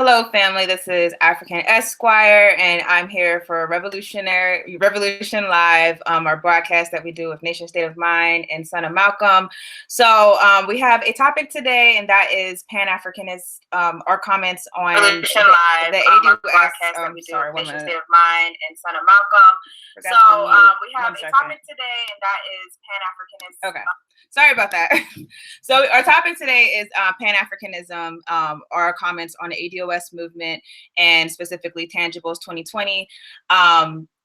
Hello, family. This is African Esquire, and I'm here for Revolution Live, our broadcast that we do with Nation State of Mind and Son of Malcolm. So we have a topic today, and that is Pan-Africanist, our comments on Revolution Live, the ADUS broadcast that we do with Nation State of Mind and Son of Malcolm. So we have a topic today, and that is Pan-Africanist. Okay. Sorry about that. So our topic today is Pan-Africanism, our comments on the ADOS movement and specifically Tangibles 2020.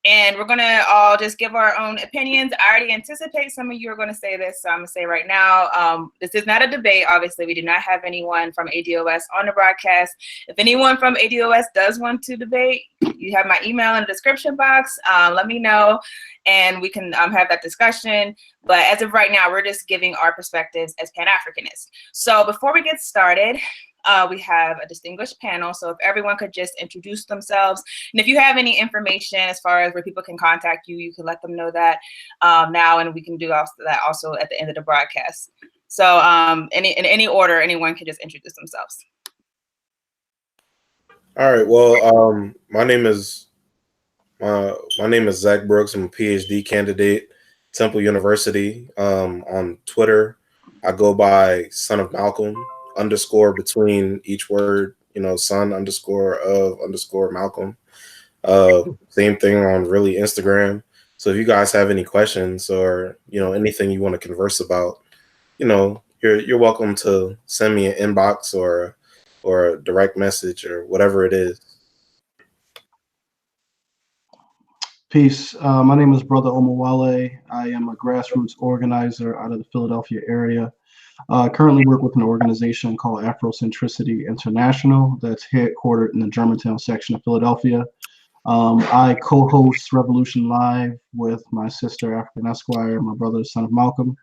And we're going to all just give our own opinions. I already anticipate some of you are going to say this, so I'm going to say right now, this is not a debate. Obviously, we do not have anyone from ADOS on the broadcast. If anyone from ADOS does want to debate, you have my email in the description box. Let me know, and we can have that discussion. But as of right now, we're just giving our perspectives as Pan-Africanists. So before we get started, we have a distinguished panel. So if everyone could just introduce themselves, and if you have any information as far as where people can contact you, you can let them know that now, and we can do that also at the end of the broadcast. So in any order, anyone can just introduce themselves. All right. Well, my name is Zach Brooks. I'm a PhD candidate, Temple University. On Twitter, I go by Son of Malcolm. Underscore between each word, son underscore of underscore Malcolm. Same thing on really Instagram. So if you guys have any questions or anything you want to converse about, you're welcome to send me an inbox or a direct message or whatever it is. Peace. My name is Brother Omawale. I am a grassroots organizer out of the Philadelphia area. Currently work with an organization called Afrocentricity International that's headquartered in the Germantown section of Philadelphia. I co-host Revolution Live with my sister African Esquire, my brother Son of Malcolm.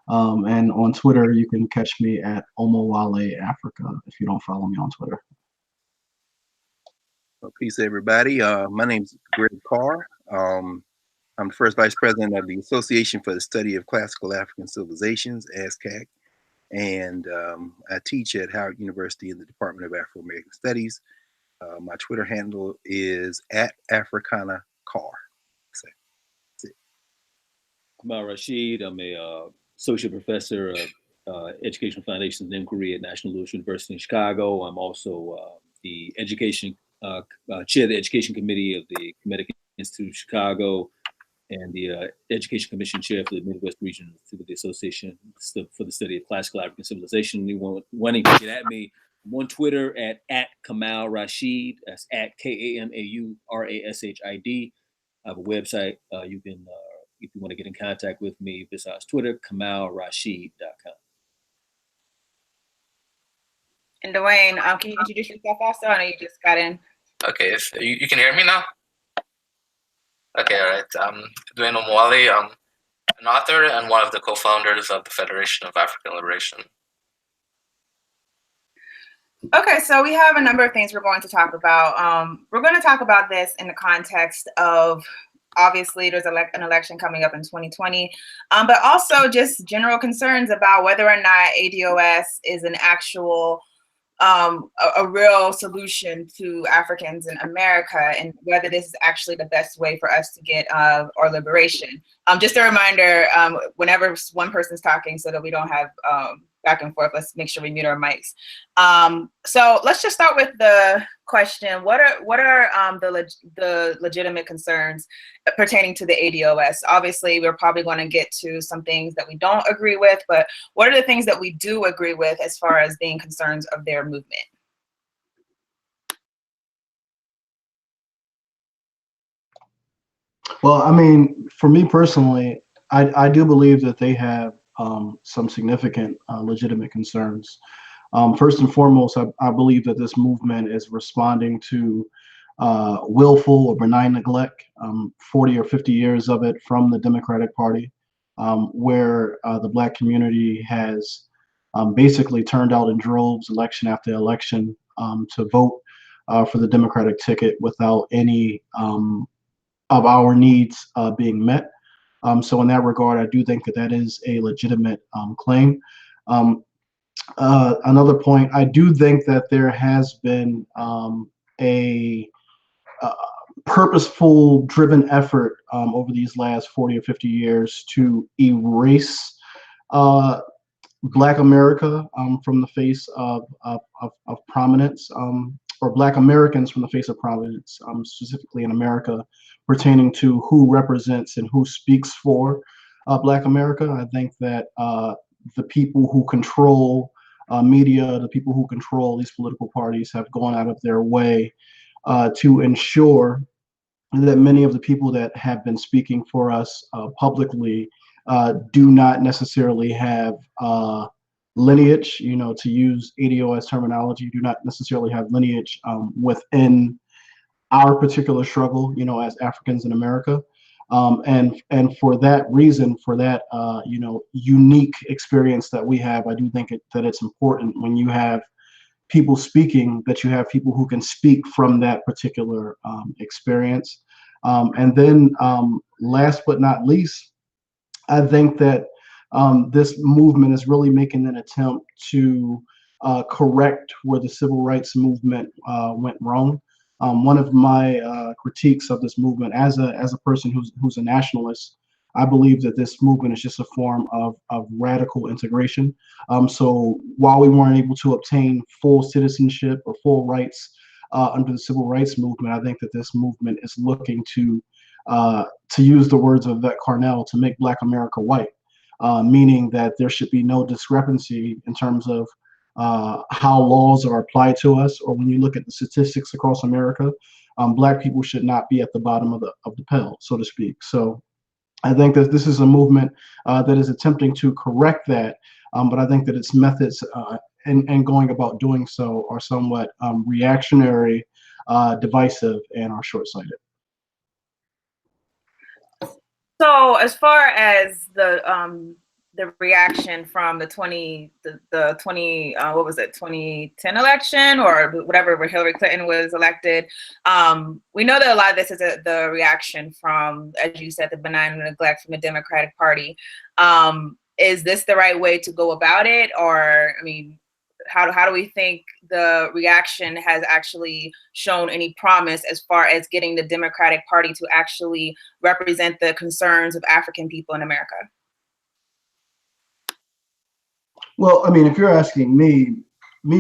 And on Twitter, you can catch me at Omawale Africa if you don't follow me on Twitter. Well, peace, everybody. My name is Greg Carr. I'm the first vice president of the Association for the Study of Classical African Civilizations, ASCAC. And I teach at Howard University in the Department of Afro-American Studies. My Twitter handle is @AfricanaCar. That's it. Kamal Rashid. I'm a associate professor of Educational Foundations and Inquiry at National Louis University in Chicago. I'm also the chair of the Education Committee of the Kemetic Institute of Chicago, and the Education Commission Chair for the Midwest Region of the Association for the Study of Classical African Civilization. Anyone wanting to get at me, I'm on Twitter at Kamal Rashid. That's at KAMAURASHID. I have a website. You can, if you want to get in contact with me besides Twitter, KamalRashid.com. And Dwayne, can you introduce yourself also? I know you just got in. Okay, you can hear me now? Okay, all right. Dwayne Omawale. I'm an author and one of the co-founders of the Federation of African Liberation. Okay, so we have a number of things we're going to talk about. We're going to talk about this in the context of, obviously, there's an election coming up in 2020, but also just general concerns about whether or not ADOS is an actual a real solution to Africans in America, and whether this is actually the best way for us to get our liberation. Just a reminder, whenever one person's talking, so that we don't have back and forth, let's make sure we mute our mics. So let's just start with the question: what are the legitimate concerns pertaining to the ADOS? Obviously, we're probably going to get to some things that we don't agree with, but what are the things that we do agree with as far as being concerns of their movement? Well, I mean, for me personally, I do believe that they have some significant legitimate concerns. First and foremost, I believe that this movement is responding to willful or benign neglect, 40 or 50 years of it from the Democratic Party, where the Black community has basically turned out in droves election after election to vote for the Democratic ticket without any of our needs being met. So in that regard, I do think that that is a legitimate claim. Another point, I do think that there has been a purposeful, driven effort over these last 40 or 50 years to erase Black America from the face of prominence, or Black Americans from the face of prominence, specifically in America, pertaining to who represents and who speaks for Black America. I think that the people who control media, the people who control these political parties have gone out of their way to ensure that many of the people that have been speaking for us publicly do not necessarily have lineage, to use ADOS terminology, do not necessarily have lineage within our particular struggle, as Africans in America. And for that reason, for that, unique experience that we have, I do think that it's important when you have people speaking, that you have people who can speak from that particular experience. And then last but not least, I think that this movement is really making an attempt to correct where the civil rights movement went wrong. One of my critiques of this movement, as a person who's a nationalist, I believe that this movement is just a form of radical integration. So while we weren't able to obtain full citizenship or full rights under the civil rights movement, I think that this movement is looking to use the words of Vette Carnell, to make Black America white, meaning that there should be no discrepancy in terms of how laws are applied to us, or when you look at the statistics across America, Black people should not be at the bottom of the pile, so to speak. So I think that this is a movement that is attempting to correct that, but I think that its methods and going about doing so are somewhat reactionary, divisive, and are short-sighted. So as far as the reaction from the 2010 election, or whatever, where Hillary Clinton was elected, we know that a lot of this is the reaction from, as you said, the benign neglect from the Democratic Party. Is this the right way to go about it? Or, I mean, how do we think the reaction has actually shown any promise as far as getting the Democratic Party to actually represent the concerns of African people in America? Well, I mean, if you're asking me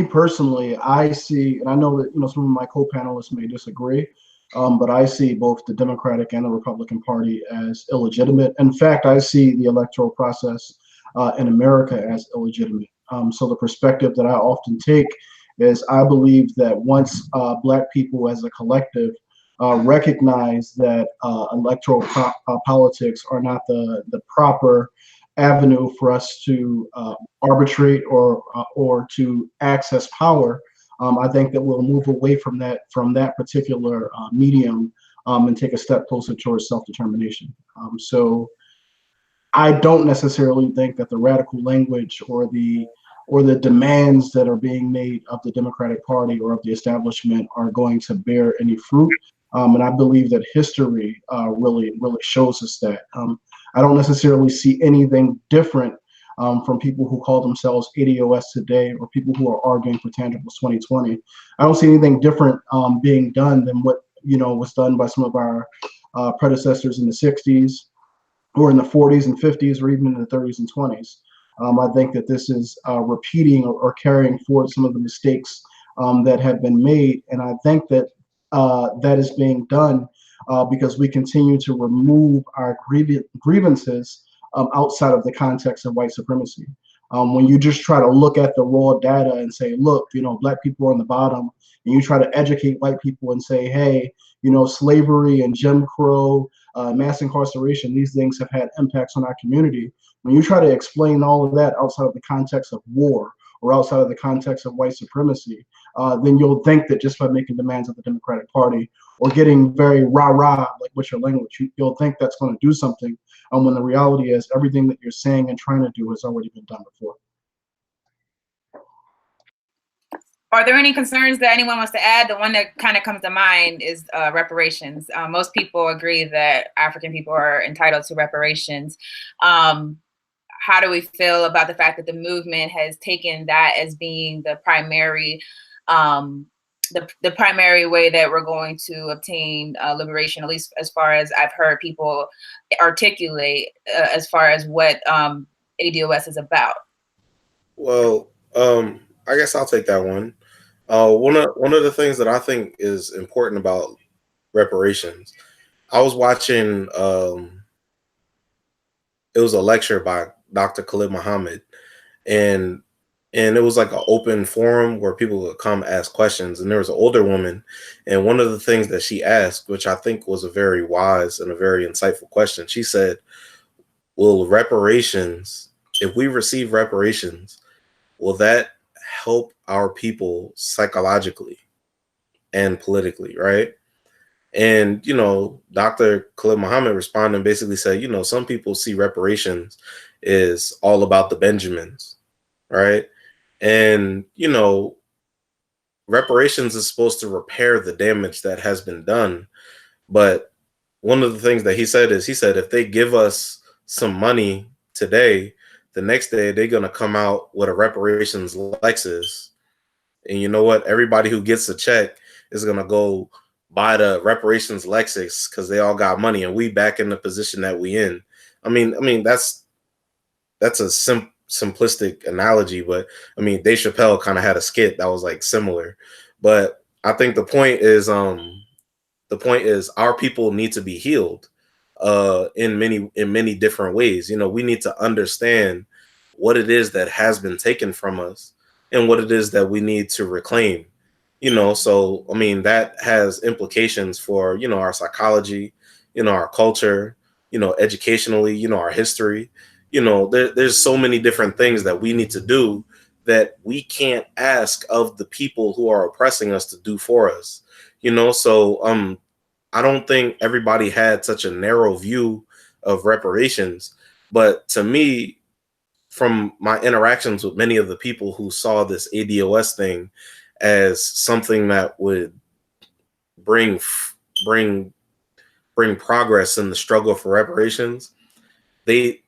personally, I see, and I know that some of my co-panelists may disagree, but I see both the Democratic and the Republican Party as illegitimate. In fact, I see the electoral process in America as illegitimate. So the perspective that I often take is, I believe that once Black people as a collective recognize that electoral politics are not the proper avenue for us to arbitrate or to access power, I think that we'll move away from that particular medium and take a step closer towards self-determination. So I don't necessarily think that the radical language or the demands that are being made of the Democratic Party or of the establishment are going to bear any fruit. And I believe that history really shows us that. I don't necessarily see anything different from people who call themselves ADOS today, or people who are arguing for Tangibles 2020. I don't see anything different being done than what was done by some of our predecessors in the 60s, or in the 40s and 50s, or even in the 30s and 20s. I think that this is repeating or carrying forward some of the mistakes that have been made, and I think that that is being done because we continue to remove our grievances outside of the context of white supremacy. When you just try to look at the raw data and say, look, Black people are on the bottom, and you try to educate white people and say, hey, slavery and Jim Crow, mass incarceration, these things have had impacts on our community. When you try to explain all of that outside of the context of war or outside of the context of white supremacy, then you'll think that just by making demands of the Democratic Party or getting very rah-rah, like with your language, you'll think that's going to do something, when the reality is everything that you're saying and trying to do has already been done before. Are there any concerns that anyone wants to add? The one that kind of comes to mind is reparations. Most people agree that African people are entitled to reparations. how do we feel about the fact that the movement has taken that as being the primary the primary way that we're going to obtain liberation, at least as far as I've heard people articulate as far as what ADOS is about? Well, I guess I'll take that one. One of the things that I think is important about reparations, I was watching. It was a lecture by Dr. Khalid Muhammad, and it was like an open forum where people would come ask questions. And there was an older woman, and one of the things that she asked, which I think was a very wise and a very insightful question, she said, "Will reparations, if we receive reparations, will that help our people psychologically and politically, right?" And, Dr. Khalid Muhammad responded and basically said, some people see reparations is all about the Benjamins, right? And, reparations is supposed to repair the damage that has been done. But one of the things that he said is, if they give us some money today, the next day they're going to come out with a reparations Lexus. And you know what? Everybody who gets a check is going to go buy the reparations Lexus because they all got money, and we back in the position that we in. I mean that's a simplistic analogy, but I mean Dave Chappelle kind of had a skit that was like similar. But I think the point is our people need to be healed in many different ways. We need to understand what it is that has been taken from us and what it is that we need to reclaim. So I mean that has implications for our psychology, our culture, educationally, our history. There's so many different things that we need to do that we can't ask of the people who are oppressing us to do for us. So I don't think everybody had such a narrow view of reparations, but to me, from my interactions with many of the people who saw this ADOS thing as something that would bring progress in the struggle for reparations, I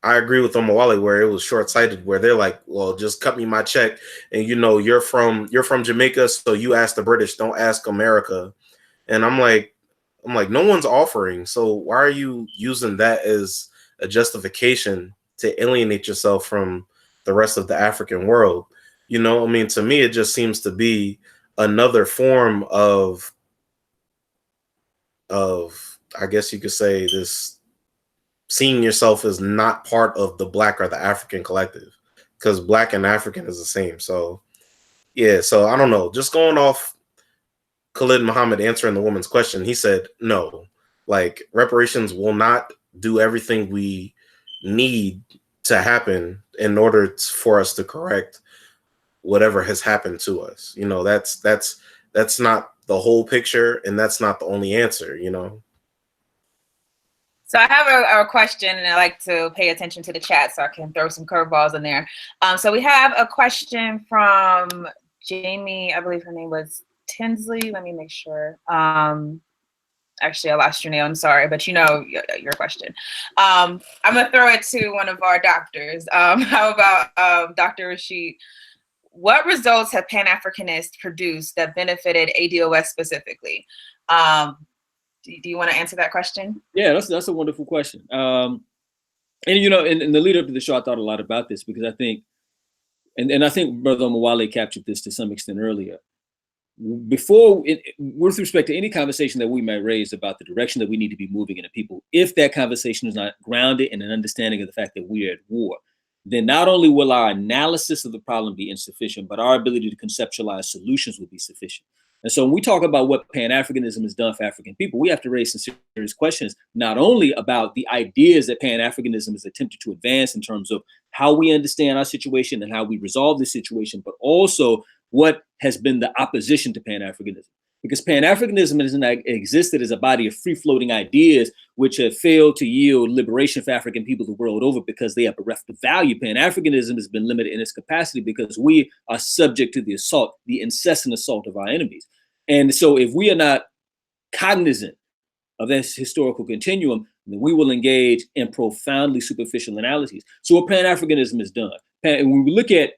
agree with Omawale where it was short-sighted, where they're like, well, just cut me my check, and you're from Jamaica, so you ask the British, don't ask America. And I'm like, no one's offering, so why are you using that as a justification to alienate yourself from the rest of the African world? To me, it just seems to be another form of I guess you could say, this seeing yourself as not part of the Black or the African collective, because Black and African is the same. So yeah, so I don't know, just going off Khalid Muhammad answering the woman's question, he said, no, like reparations will not do everything we need to happen in order for us to correct whatever has happened to us. That's not the whole picture, and that's not the only answer. So I have a question, and I like to pay attention to the chat so I can throw some curveballs in there. So we have a question from Jamie, I believe her name was Tinsley. Let me make sure. Actually, I lost your name. I'm sorry, but your question. I'm gonna throw it to one of our doctors. How about Dr. Rashid? What results have Pan-Africanists produced that benefited ADOS specifically? Do you want to answer that question? Yeah, that's a wonderful question. And in the lead up to the show, I thought a lot about this because I think, and I think Brother Omawale captured this to some extent earlier. With respect to any conversation that we might raise about the direction that we need to be moving in the people, if that conversation is not grounded in an understanding of the fact that we are at war, then not only will our analysis of the problem be insufficient, but our ability to conceptualize solutions will be sufficient. And so when we talk about what Pan-Africanism has done for African people, we have to raise some serious questions, not only about the ideas that Pan-Africanism has attempted to advance in terms of how we understand our situation and how we resolve this situation, but also what has been the opposition to Pan-Africanism. Because Pan-Africanism has not existed as a body of free-floating ideas which have failed to yield liberation for African people the world over because they are bereft of value. Pan-Africanism has been limited in its capacity because we are subject to the assault, the incessant assault of our enemies. And so if we are not cognizant of this historical continuum, then we will engage in profoundly superficial analyses. So what Pan-Africanism has done, and when we look at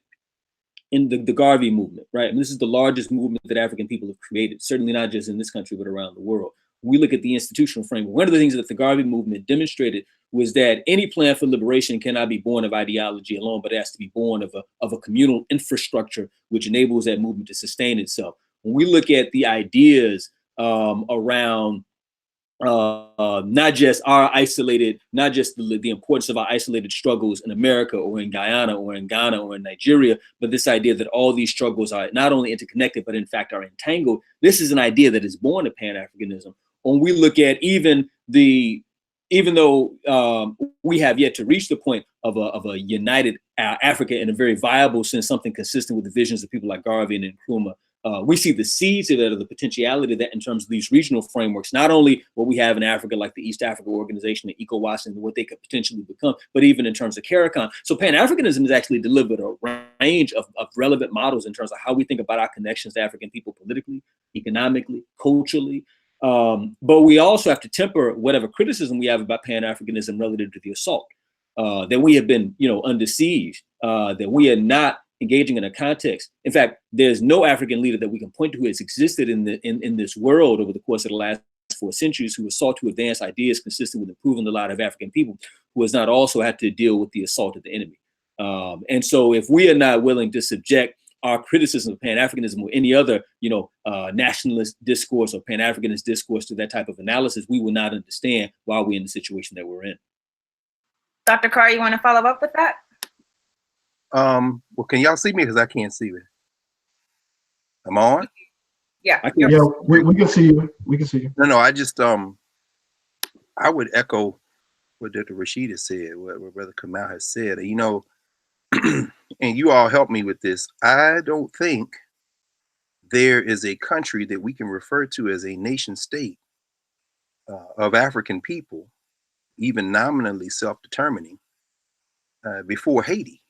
in the Garvey movement, right? And this is the largest movement that African people have created, certainly not just in this country, but around the world. When we look at the institutional framework, one of the things that the Garvey movement demonstrated was that any plan for liberation cannot be born of ideology alone, but it has to be born of a communal infrastructure which enables that movement to sustain itself. When we look at the ideas around not just our isolated, not just the importance of our isolated struggles in America or in Guyana or in Ghana or in Nigeria, but this idea that all these struggles are not only interconnected, but in fact are entangled. This is an idea that is born of Pan-Africanism. When we look at even though we have yet to reach the point of a united Africa in a very viable sense, something consistent with the visions of people like Garvey and Nkrumah, we see the seeds of that, of the potentiality of that in terms of these regional frameworks, not only what we have in Africa, like the East Africa Organization, the ECOWAS, and what they could potentially become, but even in terms of CARICOM. So Pan-Africanism has actually delivered a range of relevant models in terms of how we think about our connections to African people politically, economically, culturally. But we also have to temper whatever criticism we have about Pan-Africanism relative to the assault, that we have been, under siege, that we are not engaging in a context. In fact, there's no African leader that we can point to who has existed in this world over the course of the last 4 centuries who has sought to advance ideas consistent with improving the lot of African people, who has not also had to deal with the assault of the enemy. And so if we are not willing to subject our criticism of Pan-Africanism or any other, nationalist discourse or Pan-Africanist discourse to that type of analysis, we will not understand why we're in the situation that we're in. Dr. Carr, you want to follow up with that? Well, can y'all see me? Because I can't see it. I'm on? Yeah. Yeah, we can see you. We can see you. No, I just I would echo what Dr. Rashid has said, what Brother Kamal has said. And you all help me with this. I don't think there is a country that we can refer to as a nation state of African people, even nominally self-determining, before Haiti.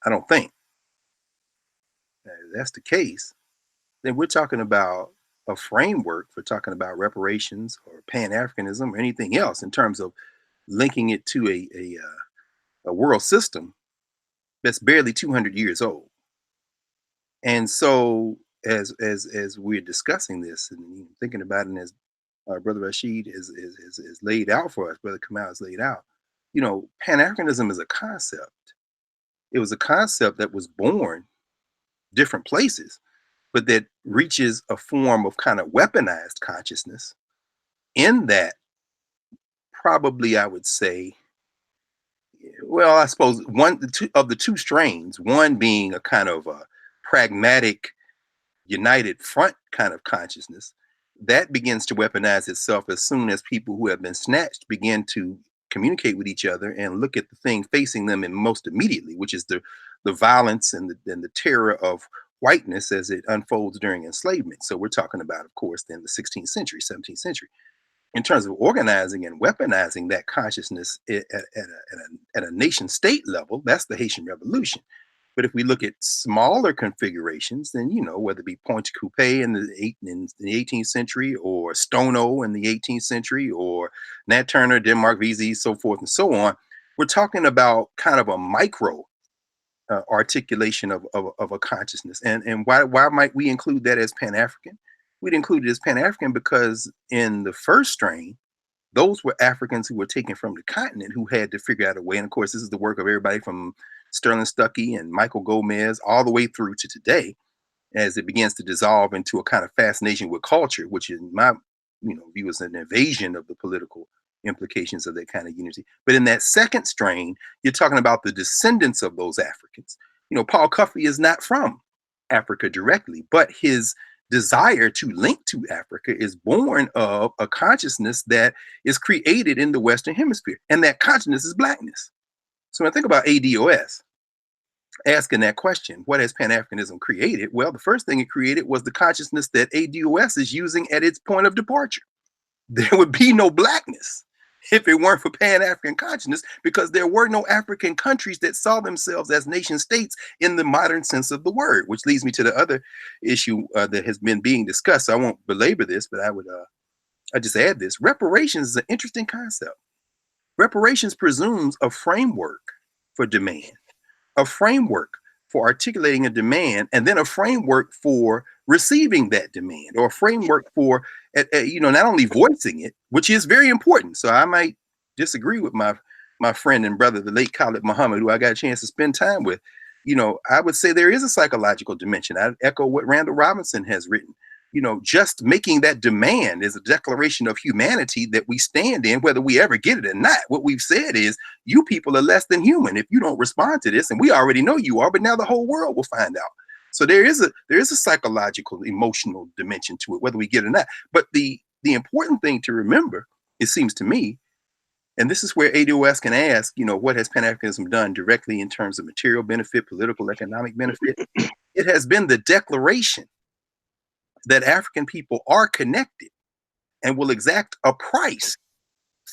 I don't think. If that's the case, then we're talking about a framework for talking about reparations or Pan-Africanism or anything else in terms of linking it to a world system that's barely 200 years old. And so as we're discussing this and thinking about it, and as Brother Rashid is laid out for us, Brother Kamal has laid out, Pan-Africanism is a concept. It was a concept that was born different places, but that reaches a form of kind of weaponized consciousness in that probably I would say, well, I suppose of the two strains, one being a kind of a pragmatic, united front kind of consciousness, that begins to weaponize itself as soon as people who have been snatched begin to communicate with each other and look at the thing facing them and most immediately, which is the violence and the terror of whiteness as it unfolds during enslavement. So we're talking about, of course, then the 16th century, 17th century. In terms of organizing and weaponizing that consciousness at a nation state level, that's the Haitian Revolution. But if we look at smaller configurations, then, whether it be Pointe Coupé in the 18th century, or Stono in the 18th century, or Nat Turner, Denmark Vesey, so forth and so on, we're talking about kind of a micro articulation of a consciousness. And why might we include that as Pan-African? We'd include it as Pan-African because in the first strain, those were Africans who were taken from the continent who had to figure out a way. And of course, this is the work of everybody from Sterling Stuckey and Michael Gomez all the way through to today, as it begins to dissolve into a kind of fascination with culture, which in my view is an evasion of the political implications of that kind of unity. But in that second strain, you're talking about the descendants of those Africans. Paul Cuffey is not from Africa directly, but his desire to link to Africa is born of a consciousness that is created in the Western Hemisphere. And that consciousness is Blackness. So when I think about ADOS, asking that question, what has Pan-Africanism created? Well, the first thing it created was the consciousness that ADOS is using at its point of departure. There would be no Blackness if it weren't for Pan-African consciousness, because there were no African countries that saw themselves as nation states in the modern sense of the word, which leads me to the other issue that has been being discussed. So I won't belabor this, but I I just add this, reparations is an interesting concept. Reparations presumes a framework for demand, a framework for articulating a demand, and then a framework for receiving that demand, or a framework for, not only voicing it, which is very important. So I might disagree with my friend and brother, the late Khalid Muhammad, who I got a chance to spend time with. I would say there is a psychological dimension. I echo what Randall Robinson has written. Just making that demand is a declaration of humanity that we stand in, whether we ever get it or not. What we've said is, you people are less than human if you don't respond to this, and we already know you are, but now the whole world will find out. So there is a psychological, emotional dimension to it, whether we get it or not. But the important thing to remember, it seems to me, and this is where ADOS can ask, what has Pan-Africanism done directly in terms of material benefit, political, economic benefit? It has been the declaration that African people are connected and will exact a price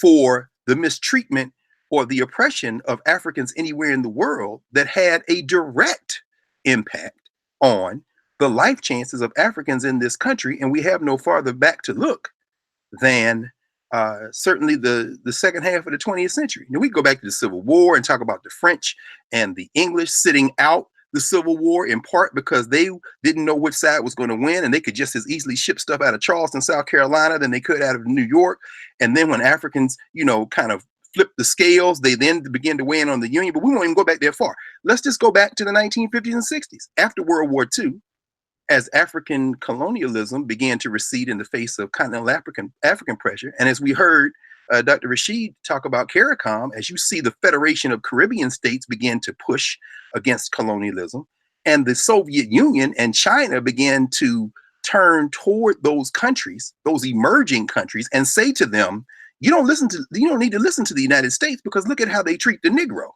for the mistreatment or the oppression of Africans anywhere in the world that had a direct impact on the life chances of Africans in this country. And we have no farther back to look than certainly the second half of the 20th century. We go back to the Civil War and talk about the French and the English sitting out the Civil War, in part because they didn't know which side was going to win, and they could just as easily ship stuff out of Charleston, South Carolina, than they could out of New York. And then when Africans, kind of flipped the scales, they then began to weigh in on the Union. But we won't even go back that far. Let's just go back to the 1950s and 60s. After World War II, as African colonialism began to recede in the face of continental African pressure, and as we heard Dr. Rashid talk about CARICOM, as you see the Federation of Caribbean States begin to push against colonialism, and the Soviet Union and China began to turn toward those countries, those emerging countries, and say to them, you don't need to listen to the United States, because look at how they treat the Negro.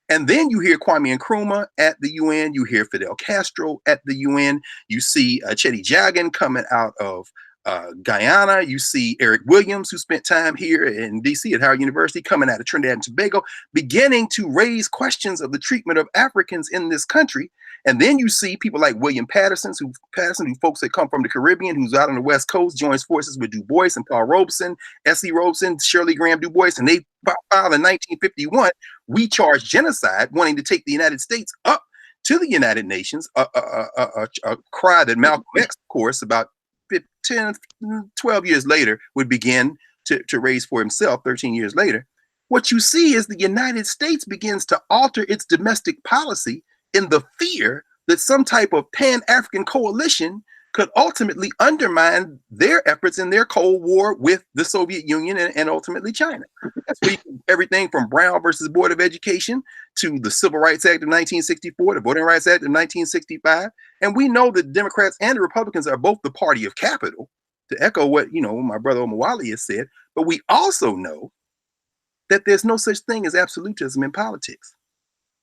And then you hear Kwame Nkrumah at the UN, you hear Fidel Castro at the UN, you see Cheddi Jagan coming out of Guyana, you see Eric Williams, who spent time here in DC at Howard University, coming out of Trinidad and Tobago, beginning to raise questions of the treatment of Africans in this country. And then you see people like William Patterson, who folks that come from the Caribbean, who's out on the West Coast, joins forces with Du Bois and Paul Robeson, S.E. Robeson, Shirley Graham Du Bois, and they filed in 1951, we charge genocide, wanting to take the United States up to the United Nations, a cry that Malcolm X, of course, about 10, 12 years later, would begin to raise for himself 13 years later. What you see is the United States begins to alter its domestic policy in the fear that some type of Pan-African coalition could ultimately undermine their efforts in their Cold War with the Soviet Union and ultimately China. That's where everything from Brown versus Board of Education to the Civil Rights Act of 1964, the Voting Rights Act of 1965. And we know that Democrats and the Republicans are both the party of capital, to echo what, my brother Omawali has said. But we also know that there's no such thing as absolutism in politics.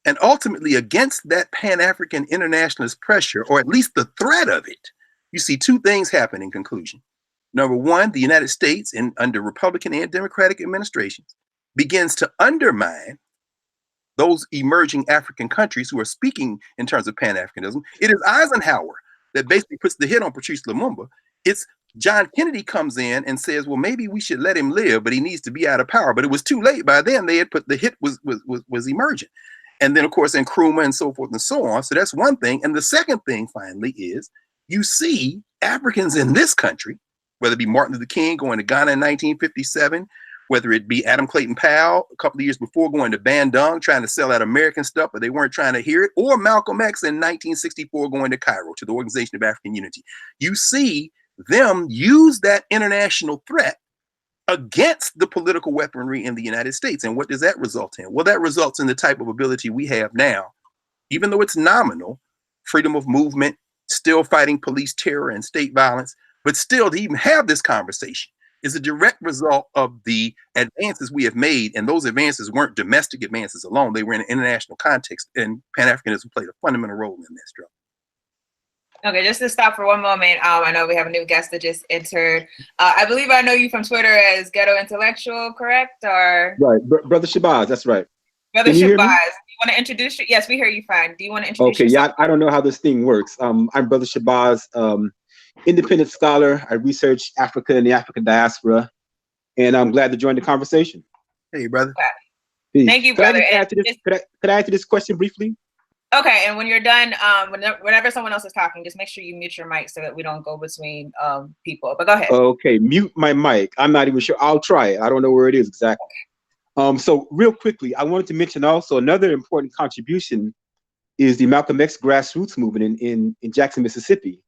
And ultimately, against that Pan-African internationalist pressure, or at least the threat of it, you see two things happen in conclusion. Number one, the United States, under Republican and Democratic administrations, begins to undermine those emerging African countries who are speaking in terms of Pan-Africanism. It is Eisenhower that basically puts the hit on Patrice Lumumba. It's John Kennedy comes in and says, well, maybe we should let him live, but he needs to be out of power. But it was too late. By then, they had put the hit was emergent. And then, of course, Nkrumah and so forth and so on. So that's one thing. And the second thing, finally, is you see Africans in this country, whether it be Martin Luther King going to Ghana in 1957, whether it be Adam Clayton Powell a couple of years before going to Bandung trying to sell out American stuff, but they weren't trying to hear it, or Malcolm X in 1964 going to Cairo to the Organization of African Unity. You see them use that international threat against the political weaponry in the United States. And what does that result in? Well, that results in the type of ability we have now, even though it's nominal, freedom of movement, still fighting police terror and state violence, but still to even have this conversation is a direct result of the advances we have made. And those advances weren't domestic advances alone. They were in an international context, and Pan-Africanism played a fundamental role in this, Joe. Okay, just to stop for one moment, I know we have a new guest that just entered. I believe I know you from Twitter as Ghetto Intellectual, correct? Or right, Brother Shabazz, that's right. Brother Shabazz, do you want to introduce you? Yes, we hear you fine. Do you want to introduce yourself? I don't know how this thing works. I'm Brother Shabazz. independent scholar. I research Africa and the African diaspora, and I'm glad to join the conversation. Hey, brother. Peace. Thank you, Could I brother. just add to this? Could I answer this question briefly? Okay, and when you're done, whenever someone else is talking, just make sure you mute your mic so that we don't go between people. But go ahead. Okay, mute my mic. I'm not even sure. I'll try it. I don't know where it is exactly. So real quickly, I wanted to mention also another important contribution is the Malcolm X grassroots movement in Jackson, Mississippi,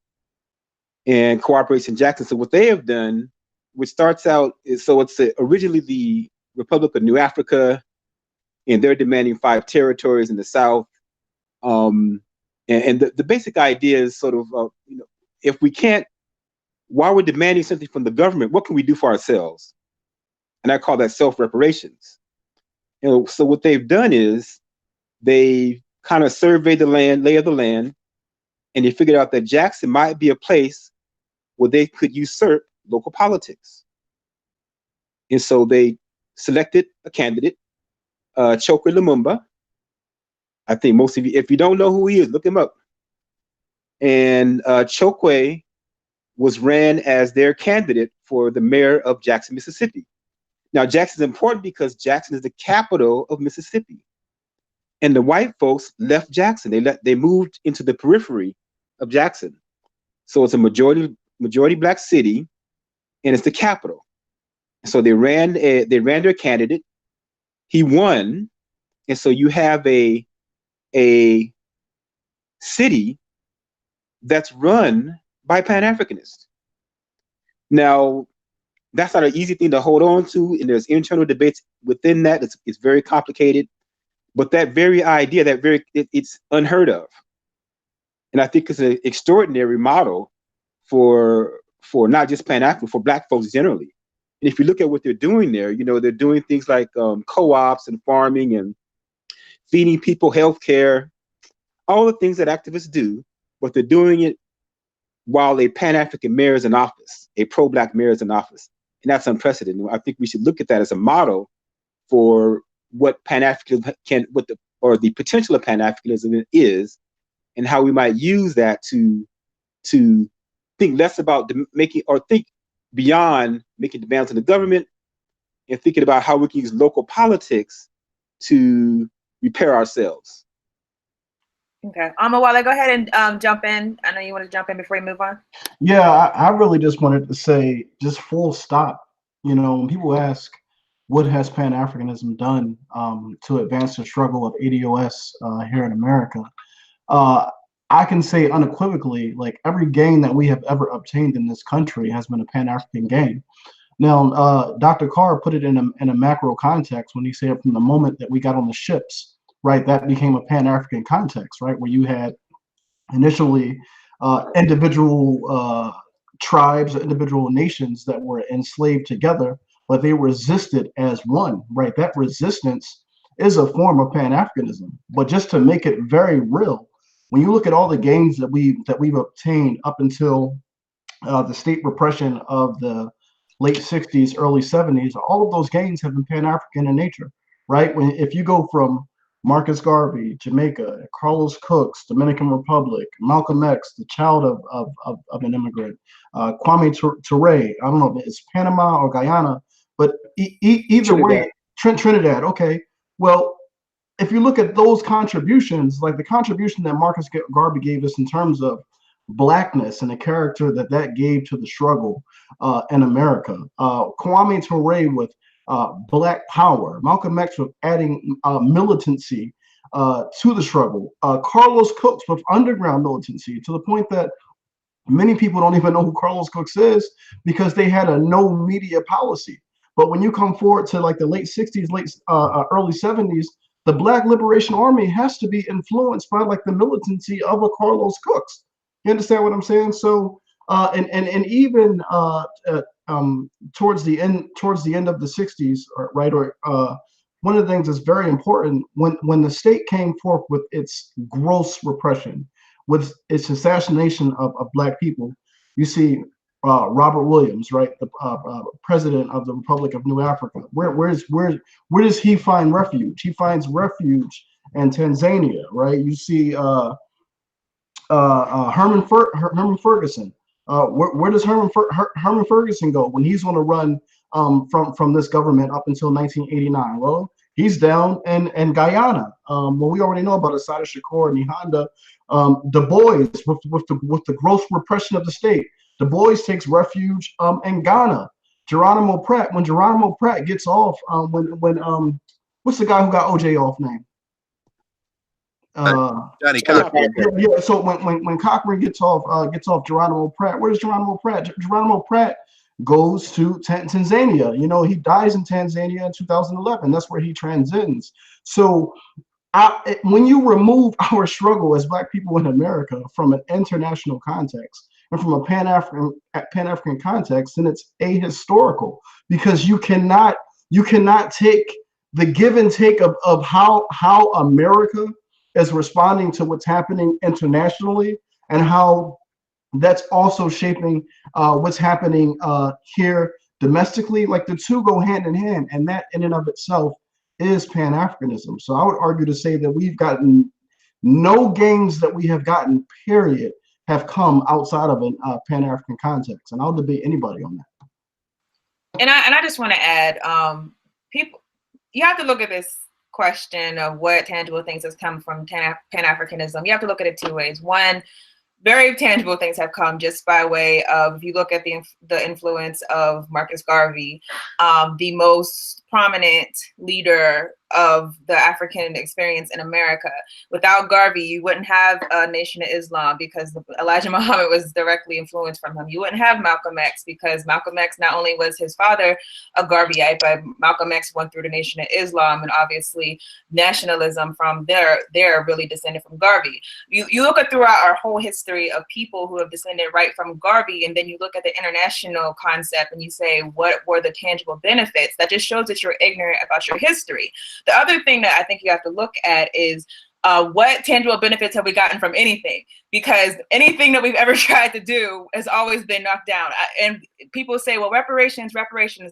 and Cooperation Jackson. So what they have done, which starts out is, so it's originally the Republic of New Africa, and they're demanding 5 territories in the South. And the basic idea is sort of, if we can't, while we're demanding something from the government, what can we do for ourselves? And I call that self-reparations. So what they've done is they kind of surveyed the land, lay of the land, and they figured out that Jackson might be a place where they could usurp local politics. And so they selected a candidate, Chokwe Lumumba. I think most of you, if you don't know who he is, look him up. And Chokwe was ran as their candidate for the mayor of Jackson, Mississippi. Now, Jackson is important because Jackson is the capital of Mississippi. And the white folks left Jackson. They moved into the periphery of Jackson. So it's a majority Black city, and it's the capital. So they ran their candidate. He won, and so you have a city that's run by Pan-Africanists. Now, that's not an easy thing to hold on to, and there's internal debates within that. It's very complicated, but that very idea, it's unheard of, and I think it's an extraordinary model for not just Pan-African, for Black folks generally. And if you look at what they're doing there, they're doing things like co-ops and farming and feeding people healthcare, all the things that activists do, but they're doing it while a Pan-African mayor is in office, a pro-Black mayor is in office. And that's unprecedented. I think we should look at that as a model for what Pan-Africanism the potential of Pan-Africanism is, and how we might use that to think less about think beyond making demands on the government, and thinking about how we can use local politics to repair ourselves. Okay, Amawale, go ahead and jump in. I know you want to jump in before we move on. Yeah, I really just wanted to say, just full stop. When people ask, what has Pan-Africanism done to advance the struggle of ADOS here in America? I can say unequivocally, like, every gain that we have ever obtained in this country has been a Pan-African gain. Now, Dr. Carr put it in a macro context when he said from the moment that we got on the ships, right, that became a Pan-African context, right, where you had initially individual tribes, individual nations that were enslaved together, but they resisted as one, right? That resistance is a form of Pan-Africanism. But just to make it very real, when you look at all the gains that we've obtained up until the state repression of the late 60s, early 70s, all of those gains have been Pan-African in nature, right? If you go from Marcus Garvey, Jamaica, Carlos Cooks, Dominican Republic, Malcolm X, the child of an immigrant, Kwame Ture, I don't know if it's Panama or Guyana, but either way, Trinidad, okay. Well, if you look at those contributions, like the contribution that Marcus Garvey gave us in terms of Blackness and the character that gave to the struggle in America, Kwame Ture with Black power, Malcolm X with adding militancy to the struggle, Carlos Cooks with underground militancy, to the point that many people don't even know who Carlos Cooks is because they had a no media policy. But when you come forward to like the late 60s, early 70s, the Black Liberation Army has to be influenced by like the militancy of a Carlos Cooks. You understand what I'm saying? So and even towards the end of the 60s, right? One of the things that's very important, when the state came forth with its gross repression, with its assassination of Black people, you see Robert Williams, right, the president of the Republic of New Africa. Where does he find refuge? He finds refuge in Tanzania, right? You see Herman Ferguson Where does Herman Ferguson go when he's on a run from this government up until 1989? Well, he's down in Guyana. Well, we already know about Assata Shakur and Honda. Du Bois with the gross repression of the state. Du Bois takes refuge in Ghana. Geronimo Pratt, when Geronimo Pratt gets off, what's the guy who got OJ off name? Johnny Cochran. Yeah. So when Cochran gets off Geronimo Pratt, where's Geronimo Pratt? Geronimo Pratt goes to Tanzania. You know, he dies in Tanzania in 2011. That's where he transcends. So when you remove our struggle as Black people in America from an international context and from a Pan-African context, then it's ahistorical, because you cannot take the give and take of how America is responding to what's happening internationally and how that's also shaping what's happening here domestically. Like, the two go hand in hand, and that in and of itself is Pan-Africanism. So I would argue to say that we've gotten no gains that we have gotten, period, have come outside of a Pan-African context, and I'll debate anybody on that. And I just want to add, people, you have to look at this question of what tangible things has come from Pan-Africanism. You have to look at it two ways. One, very tangible things have come just by way of, if you look at the influence of Marcus Garvey, the most prominent leader of the African experience in America. Without Garvey, you wouldn't have a Nation of Islam, because Elijah Muhammad was directly influenced from him. You wouldn't have Malcolm X, because Malcolm X, not only was his father a Garveyite, but Malcolm X went through the Nation of Islam, and obviously nationalism from there really descended from Garvey. You look at throughout our whole history of people who have descended right from Garvey, and then you look at the international concept and you say, what were the tangible benefits? That just shows that you're ignorant about your history. The other thing that I think you have to look at is what tangible benefits have we gotten from anything? Because anything that we've ever tried to do has always been knocked down. And people say, well, reparations,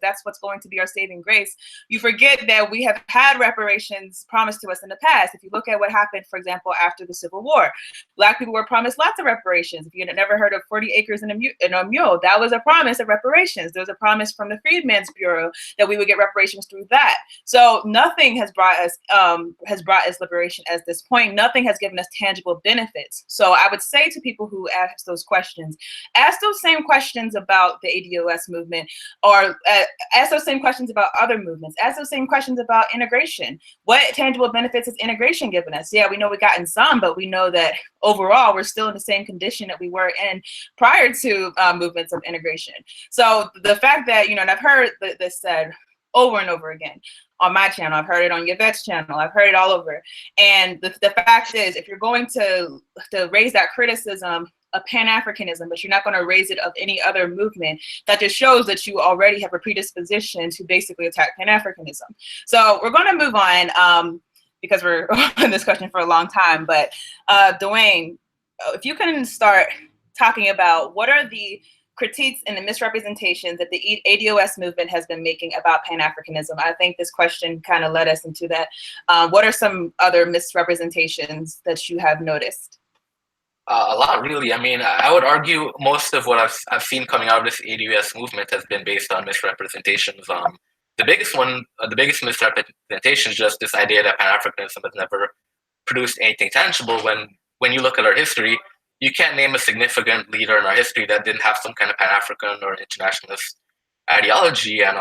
that's what's going to be our saving grace. You forget that we have had reparations promised to us in the past. If you look at what happened, for example, after the Civil War, Black people were promised lots of reparations. If you had never heard of 40 acres and a mule, that was a promise of reparations. There was a promise from the Freedmen's Bureau that we would get reparations through that. So nothing has brought us liberation at this point. Nothing has given us tangible benefits. So I would say to people who ask those questions, ask those same questions about the ADOS movement, or ask those same questions about other movements. Ask those same questions about integration. What tangible benefits has integration given us? Yeah, we know we've gotten some, but we know that overall we're still in the same condition that we were in prior to movements of integration. So the fact that, and I've heard this said over and over again on my channel, I've heard it on Yvette's channel, I've heard it all over. And the fact is, if you're going to raise that criticism of Pan-Africanism, but you're not going to raise it of any other movement, that just shows that you already have a predisposition to basically attack Pan-Africanism. So we're going to move on because we're on this question for a long time. But Dwayne, if you can start talking about what are the critiques and the misrepresentations that the ADOS movement has been making about Pan-Africanism. I think this question kind of led us into that. What are some other misrepresentations that you have noticed? A lot, really. I mean, I would argue most of what I've seen coming out of this ADOS movement has been based on misrepresentations. The biggest misrepresentation is just this idea that Pan-Africanism has never produced anything tangible. When you look at our history, you can't name a significant leader in our history that didn't have some kind of Pan-African or internationalist ideology. And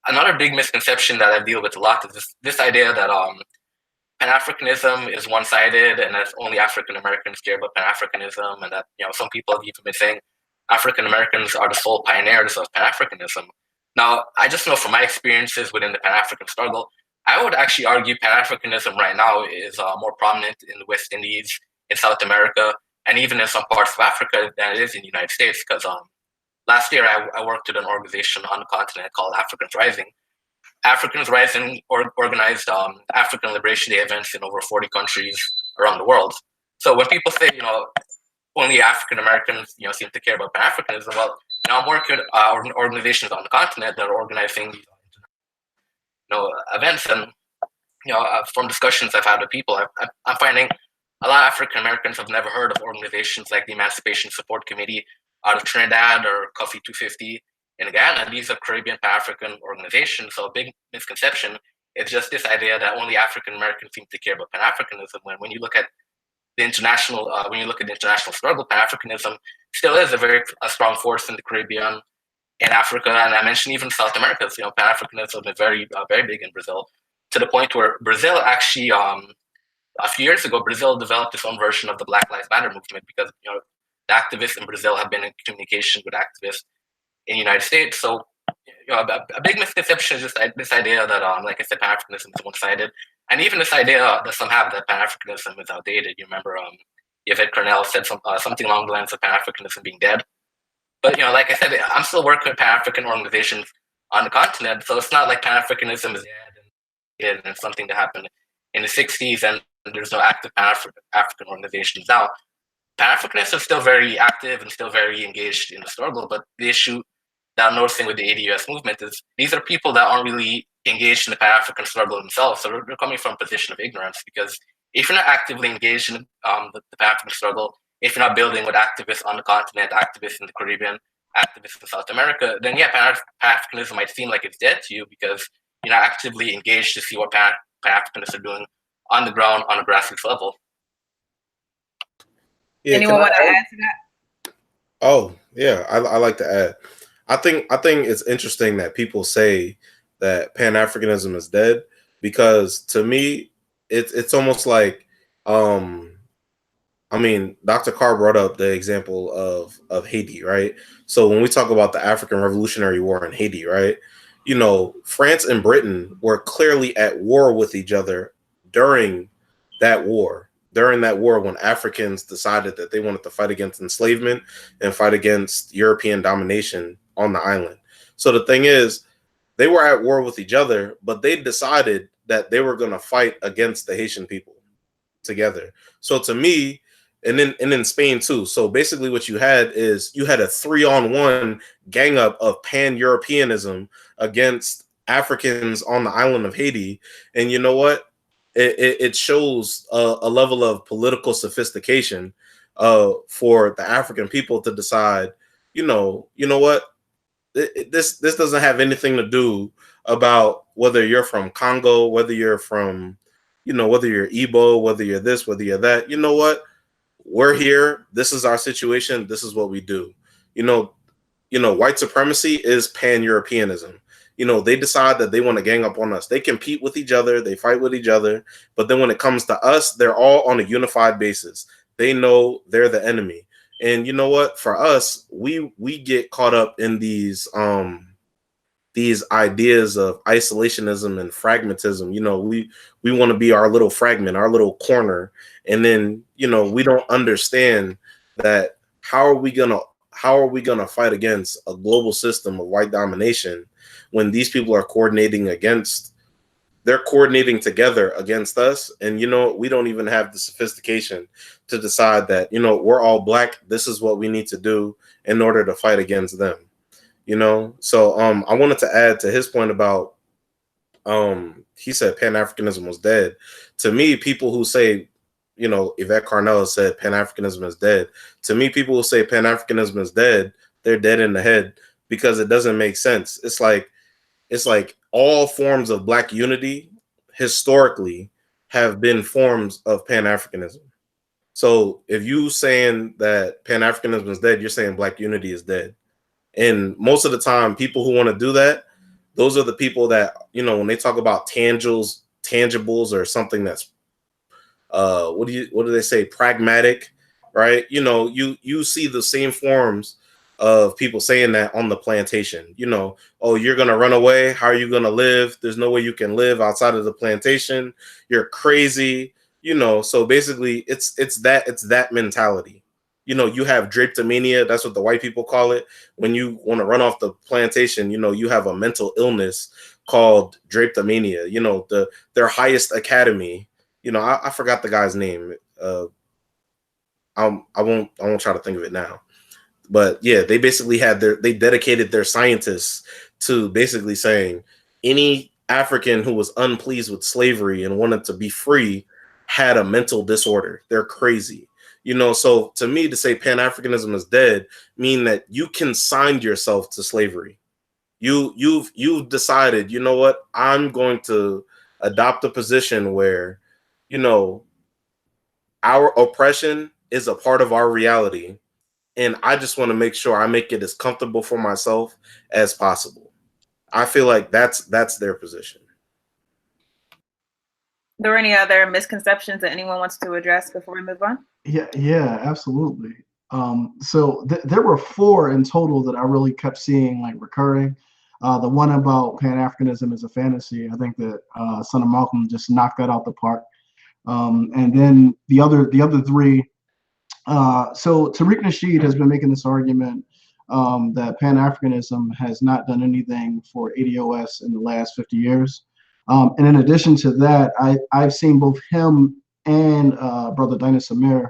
another big misconception that I deal with a lot is this idea that Pan-Africanism is one-sided and that only African Americans care about Pan-Africanism, and that some people have even been saying African Americans are the sole pioneers of Pan-Africanism. Now, I just know from my experiences within the Pan-African struggle, I would actually argue Pan-Africanism right now is more prominent in the West Indies, in South America, and even in some parts of Africa than it is in the United States. Because last year I worked with an organization on the continent called Africans Rising. Africans Rising organized African Liberation Day events in over 40 countries around the world. So when people say, only African Americans, seem to care about Pan-Africanism, well, I'm working with organizations on the continent that are organizing, events, and from discussions I've had with people, I'm finding a lot of African Americans have never heard of organizations like the Emancipation Support Committee out of Trinidad or Coffee 250 in Ghana. These are Caribbean Pan-African organizations. So a big misconception is just this idea that only African Americans seem to care about Pan-Africanism. When you look at the international, struggle, Pan-Africanism still is a strong force in the Caribbean, in Africa, and I mentioned even South America. So, Pan-Africanism is very big in Brazil, to the point where Brazil actually, a few years ago, Brazil developed its own version of the Black Lives Matter movement because the activists in Brazil have been in communication with activists in the United States. So, a big misconception is just this idea that, like I said, Pan-Africanism is one-sided, and even this idea that some have that Pan-Africanism is outdated. You remember, Yvette Cornell said something along the lines of Pan-Africanism being dead. But like I said, I'm still working with Pan-African organizations on the continent, so it's not like Pan-Africanism is dead and something that happened in the '60s and there's no active Pan-African organizations now. Pan-Africanists are still very active and still very engaged in the struggle, but the issue that I'm noticing with the ADUS movement is these are people that aren't really engaged in the Pan-African struggle themselves, so they're coming from a position of ignorance, because if you're not actively engaged in the Pan-African struggle, if you're not building with activists on the continent, activists in the Caribbean, activists in South America, then Pan-Africanism might seem like it's dead to you because you're not actively engaged to see what Pan-Africanists are doing on the ground, on a grassroots level. Yeah, anyone want to add to that? Oh, yeah, I like to add. I think it's interesting that people say that Pan-Africanism is dead, because to me, it's almost like, I mean, Dr. Carr brought up the example of Haiti, right? So when we talk about the African Revolutionary War in Haiti, right? France and Britain were clearly at war with each other during that war. During that war, when Africans decided that they wanted to fight against enslavement and fight against European domination on the island. So the thing is, they were at war with each other, but they decided that they were going to fight against the Haitian people together. So to me, and in Spain too. So basically what you had is you had a 3-on-1 gang up of Pan-Europeanism against Africans on the island of Haiti. And you know what? It shows a level of political sophistication for the African people to decide, you know what? This doesn't have anything to do about whether you're from Congo, whether you're from, whether you're Igbo, whether you're this, whether you're that. You know what? We're here. This is our situation. This is what we do. White supremacy is Pan-Europeanism. They decide that they want to gang up on us. They compete with each other. They fight with each other. But then when it comes to us, they're all on a unified basis. They know they're the enemy. And you know what? For us, we get caught up in these ideas of isolationism and fragmentism. We want to be our little fragment, our little corner. And then, we don't understand that how are we gonna fight against a global system of white domination when these people are coordinating together against us? And we don't even have the sophistication to decide that, we're all black. This is what we need to do in order to fight against them. So I wanted to add to his point about he said Pan-Africanism was dead. To me, people who say, Yvette Carnell said Pan-Africanism is dead. To me, people who say Pan-Africanism is dead, they're dead in the head, because it doesn't make sense. It's like all forms of black unity historically have been forms of Pan-Africanism. So if you saying that Pan-Africanism is dead, you're saying black unity is dead. And most of the time, people who want to do that, those are the people that, when they talk about tangibles or something that's, what do they say? Pragmatic, right? You see the same forms of people saying that on the plantation. Oh, you're going to run away. How are you going to live? There's no way you can live outside of the plantation. You're crazy. So basically it's that mentality. You have drapetomania. That's what the white people call it. When you want to run off the plantation, you have a mental illness called drapetomania. Their highest academy, I forgot the guy's name. I won't try to think of it now. But yeah, they basically they dedicated their scientists to basically saying any African who was unpleased with slavery and wanted to be free had a mental disorder. They're crazy. You know, so to me, to say Pan-Africanism is dead mean that you consigned yourself to slavery. You've decided, you know what, I'm going to adopt a position where, you know, our oppression is a part of our reality, and I just want to make sure I make it as comfortable for myself as possible. I feel like that's their position. Are there any other misconceptions that anyone wants to address before we move on? Yeah, absolutely. So there were 4 in total that I really kept seeing like recurring. The one about Pan-Africanism is a fantasy. I think that Son of Malcolm just knocked that out the park. And then the other 3. So Tariq Nasheed has been making this argument that Pan-Africanism has not done anything for ADOS in the last 50 years. And in addition to that, I've seen both him and Brother Dinah Samir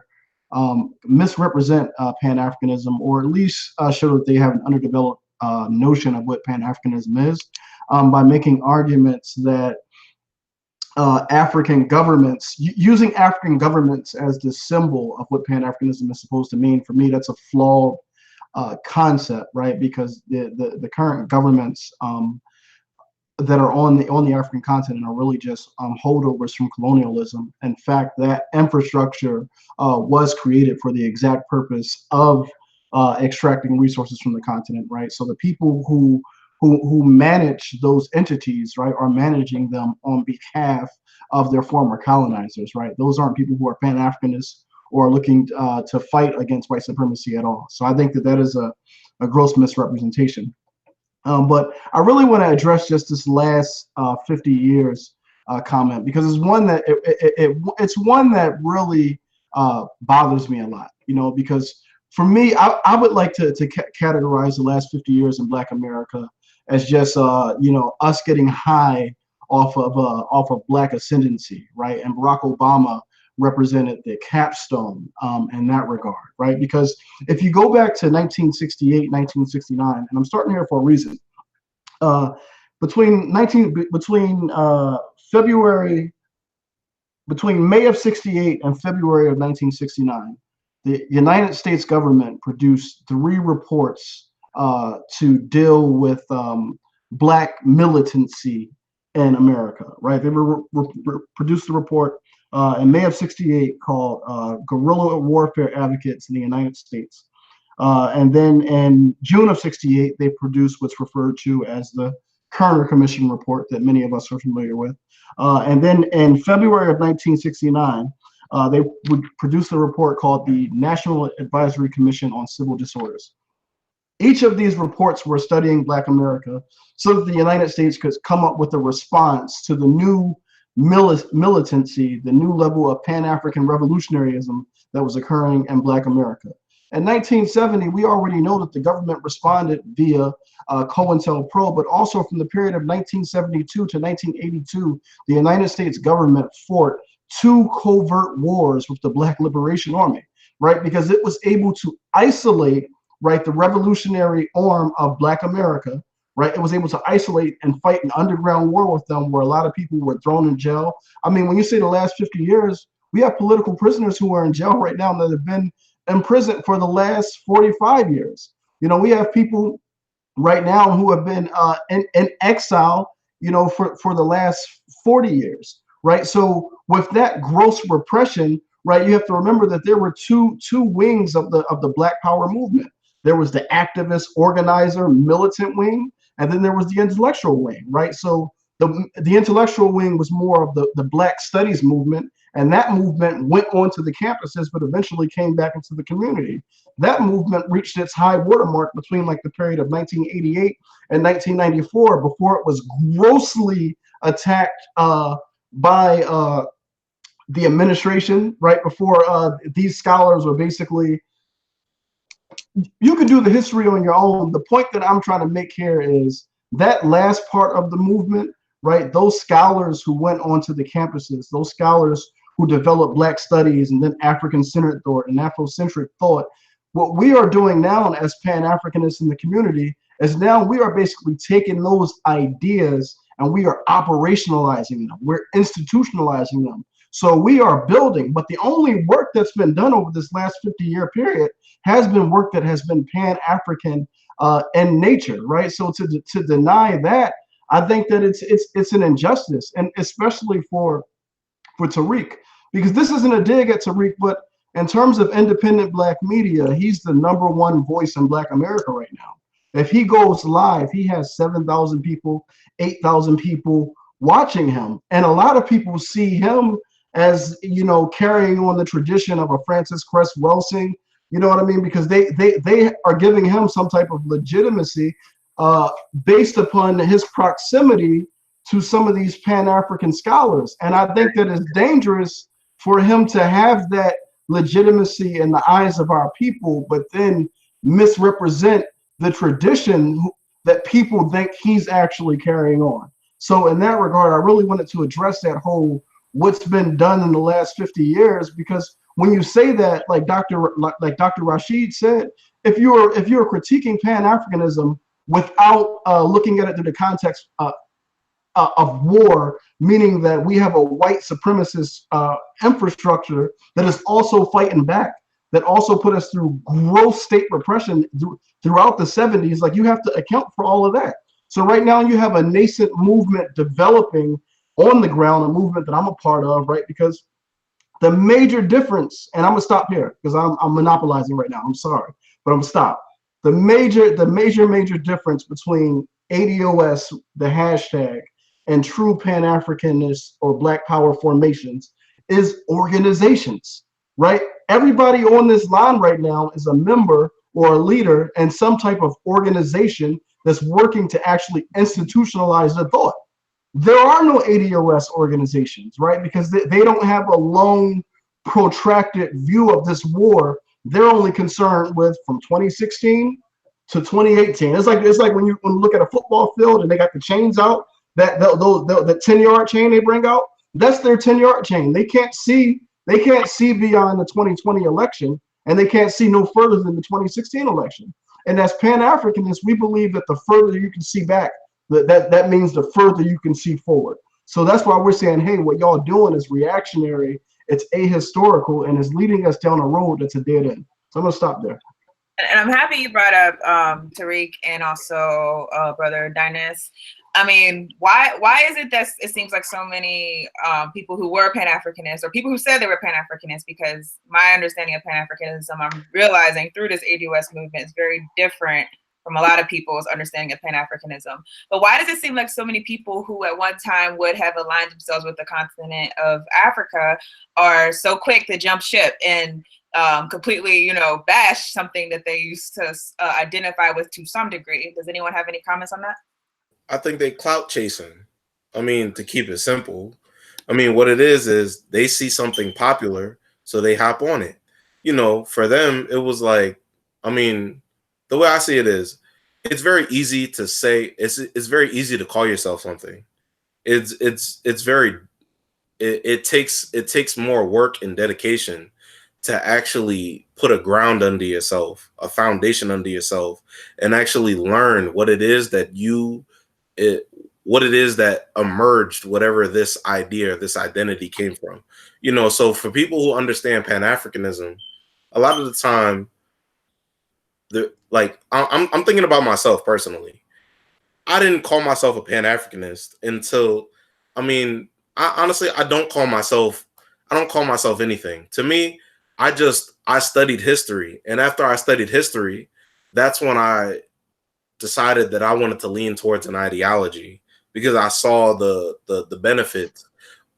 misrepresent Pan-Africanism, or at least show that they have an underdeveloped notion of what Pan-Africanism is, by making arguments that African governments, using African governments as the symbol of what Pan-Africanism is supposed to mean. For me, that's a flawed concept, right? Because the current governments that are on the African continent are really just holdovers from colonialism. In fact, that infrastructure was created for the exact purpose of extracting resources from the continent, right? So the people who manage those entities, right, are managing them on behalf of their former colonizers, right? Those aren't people who are Pan-Africanists or looking to fight against white supremacy at all. So I think that is a gross misrepresentation. But I really want to address just this last 50 years comment, because it's one that it's one that really bothers me a lot, you know, because for me, I would like to categorize the last 50 years in Black America as just you know, us getting high off of Black ascendancy, right? And Barack Obama represented the capstone in that regard, right? Because if you go back to 1968, 1969, and I'm starting here for a reason, between May of 68 and February of 1969, the United States government produced 3 reports to deal with Black militancy in America, right? They produced a report in May of 68 called Guerrilla Warfare Advocates in the United States. And then in June of 68, they produced what's referred to as the Kerner Commission report that many of us are familiar with. And then in February of 1969, they would produce a report called the National Advisory Commission on Civil Disorders. Each of these reports were studying Black America so that the United States could come up with a response to the new militancy, the new level of Pan-African revolutionaryism that was occurring in Black America. In 1970, we already know that the government responded via COINTELPRO, but also from the period of 1972 to 1982, the United States government fought 2 covert wars with the Black Liberation Army, right? Because it was able to isolate, right, the revolutionary arm of Black America, right? It was able to isolate and fight an underground war with them where a lot of people were thrown in jail. I mean, when you say the last 50 years, we have political prisoners who are in jail right now that have been in prison for the last 45 years. You know, we have people right now who have been in exile, you know, for the last 40 years, right? So with that gross repression, right, you have to remember that there were two wings of the Black Power movement. There was the activist, organizer, militant wing, and then there was the intellectual wing, right? So the intellectual wing was more of the Black Studies movement, and that movement went onto the campuses, but eventually came back into the community. That movement reached its high watermark between like the period of 1988 and 1994, before it was grossly attacked by the administration, right? Before these scholars were basically, you can do the history on your own. The point that I'm trying to make here is that last part of the movement, right? Those scholars who went onto the campuses, those scholars who developed Black studies and then African-centered thought and Afrocentric thought, what we are doing now as Pan-Africanists in the community is now we are basically taking those ideas and we are operationalizing them. We're institutionalizing them. So we are building, but the only work that's been done over this last 50-year period has been work that has been Pan-African in nature, right? So to deny that, I think that it's an injustice, and especially for Tariq, because this isn't a dig at Tariq, but in terms of independent Black media, he's the #1 voice in Black America right now. If he goes live, he has 7,000 people, 8,000 people watching him. And a lot of people see him as, you know, carrying on the tradition of a Francis Cress Welsing, you know what I mean? Because they are giving him some type of legitimacy based upon his proximity to some of these Pan-African scholars. And I think that it's dangerous for him to have that legitimacy in the eyes of our people, but then misrepresent the tradition that people think he's actually carrying on. So in that regard, I really wanted to address that whole what's been done in the last 50 years, because when you say that, like Dr. Rashid said, if you're critiquing Pan-Africanism without looking at it through the context of war, meaning that we have a white supremacist infrastructure that is also fighting back, that also put us through gross state repression throughout the 70s, like you have to account for all of that. So right now you have a nascent movement developing on the ground, a movement that I'm a part of, right? Because the major difference, and I'm gonna stop here because I'm monopolizing right now, I'm sorry, but I'm gonna stop. The major difference between ADOS, the hashtag, and true Pan-Africanist or Black Power formations is organizations, right? Everybody on this line right now is a member or a leader in some type of organization that's working to actually institutionalize the thought. There are no ADOS organizations, right? Because they don't have a long, protracted view of this war. They're only concerned with from 2016 to 2018. It's like when you look at a football field and they got the chains out, that the 10-yard chain they bring out, that's their 10-yard chain. They can't see beyond the 2020 election, and they can't see no further than the 2016 election. And as Pan-Africanists, we believe that the further you can see back, that means the further you can see forward. So that's why we're saying, hey, what y'all doing is reactionary, it's ahistorical, and it's leading us down a road that's a dead end. So I'm gonna stop there. And I'm happy you brought up Tariq and also Brother Dinas. I mean, why is it that it seems like so many people who were Pan-Africanists, or people who said they were Pan-Africanists, because my understanding of Pan-Africanism, I'm realizing through this ADOS movement, is very different from a lot of people's understanding of Pan-Africanism. But why does it seem like so many people who at one time would have aligned themselves with the continent of Africa are so quick to jump ship and completely, you know, bash something that they used to identify with to some degree? Does anyone have any comments on that? I think they clout chasing. I mean, to keep it simple, I mean, what it is they see something popular, so they hop on it. You know, for them, it was like, I mean, the way I see it is, it's very easy to say, it's very easy to call yourself something. It takes more work and dedication to actually put a ground under yourself, a foundation under yourself, and actually learn what it is that what it is that emerged, whatever this idea, this identity came from. You know, so for people who understand Pan-Africanism, a lot of the time, I'm thinking about myself personally. I didn't call myself a Pan-Africanist until, I mean, I don't call myself anything. To me, I studied history. And after I studied history, that's when I decided that I wanted to lean towards an ideology, because I saw the benefits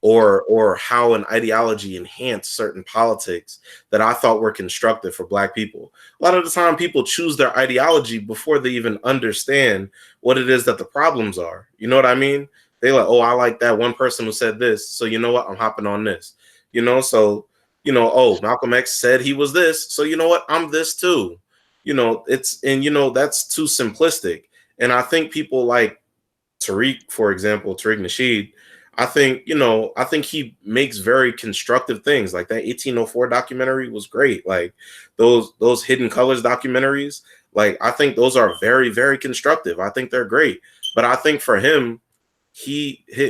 or how an ideology enhanced certain politics that I thought were constructive for Black people. A lot of the time people choose their ideology before they even understand what it is that the problems are. You know what I mean? They like, oh, I like that one person who said this, so you know what? I'm hopping on this. You know, so, you know, oh, Malcolm X said he was this, so you know what? I'm this too. You know, that's too simplistic. And I think people like Tariq, for example, Tariq Nasheed, I think he makes very constructive things. Like that 1804 documentary was great. Like those Hidden Colors documentaries, like I think those are very, very constructive. I think they're great. But I think for him, I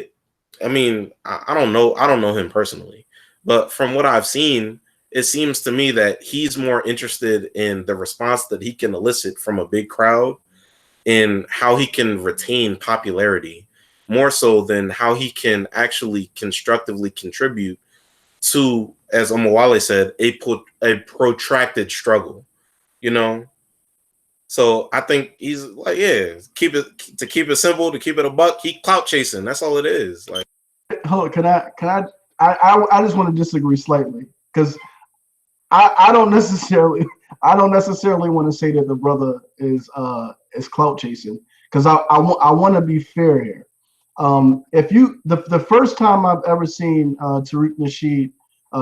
don't know him personally, But from what I've seen, it seems to me that he's more interested in the response that he can elicit from a big crowd and how he can retain popularity more so than how he can actually constructively contribute to, as Omowale said, a protracted struggle, you know? So I think he's like, yeah, keep it simple, to keep it a buck, keep clout chasing. That's all it is. Like, hold on, I just want to disagree slightly because I don't necessarily want to say that the brother is clout chasing, because I want to be fair here. If you the first time I've ever seen Tariq Nasheed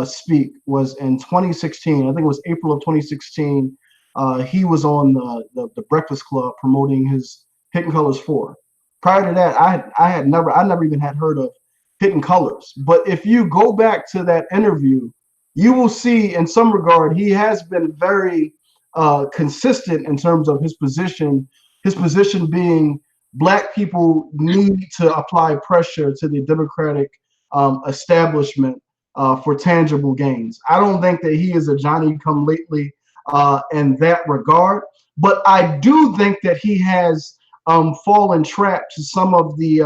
speak was in 2016. I think it was April of 2016. He was on the Breakfast Club promoting his Hidden Colors 4. Prior to that, I never even had heard of Hidden Colors. But if you go back to that interview, you will see in some regard he has been very consistent in terms of his position. His position being Black people need to apply pressure to the Democratic establishment for tangible gains. I don't think that he is a Johnny come lately in that regard, but I do think that he has fallen trap to some of the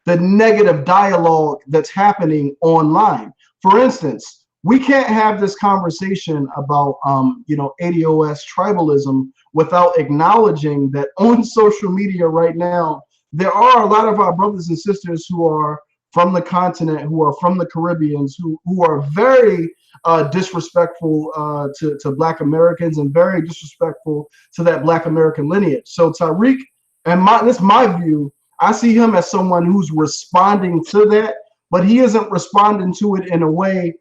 negative dialogue that's happening online. For instance, we can't have this conversation about ADOS tribalism without acknowledging that on social media right now, there are a lot of our brothers and sisters who are from the continent, who are from the Caribbeans, who are very disrespectful to Black Americans and very disrespectful to that Black American lineage. So Tariq, and this is my view, I see him as someone who's responding to that, but he isn't responding to it in a way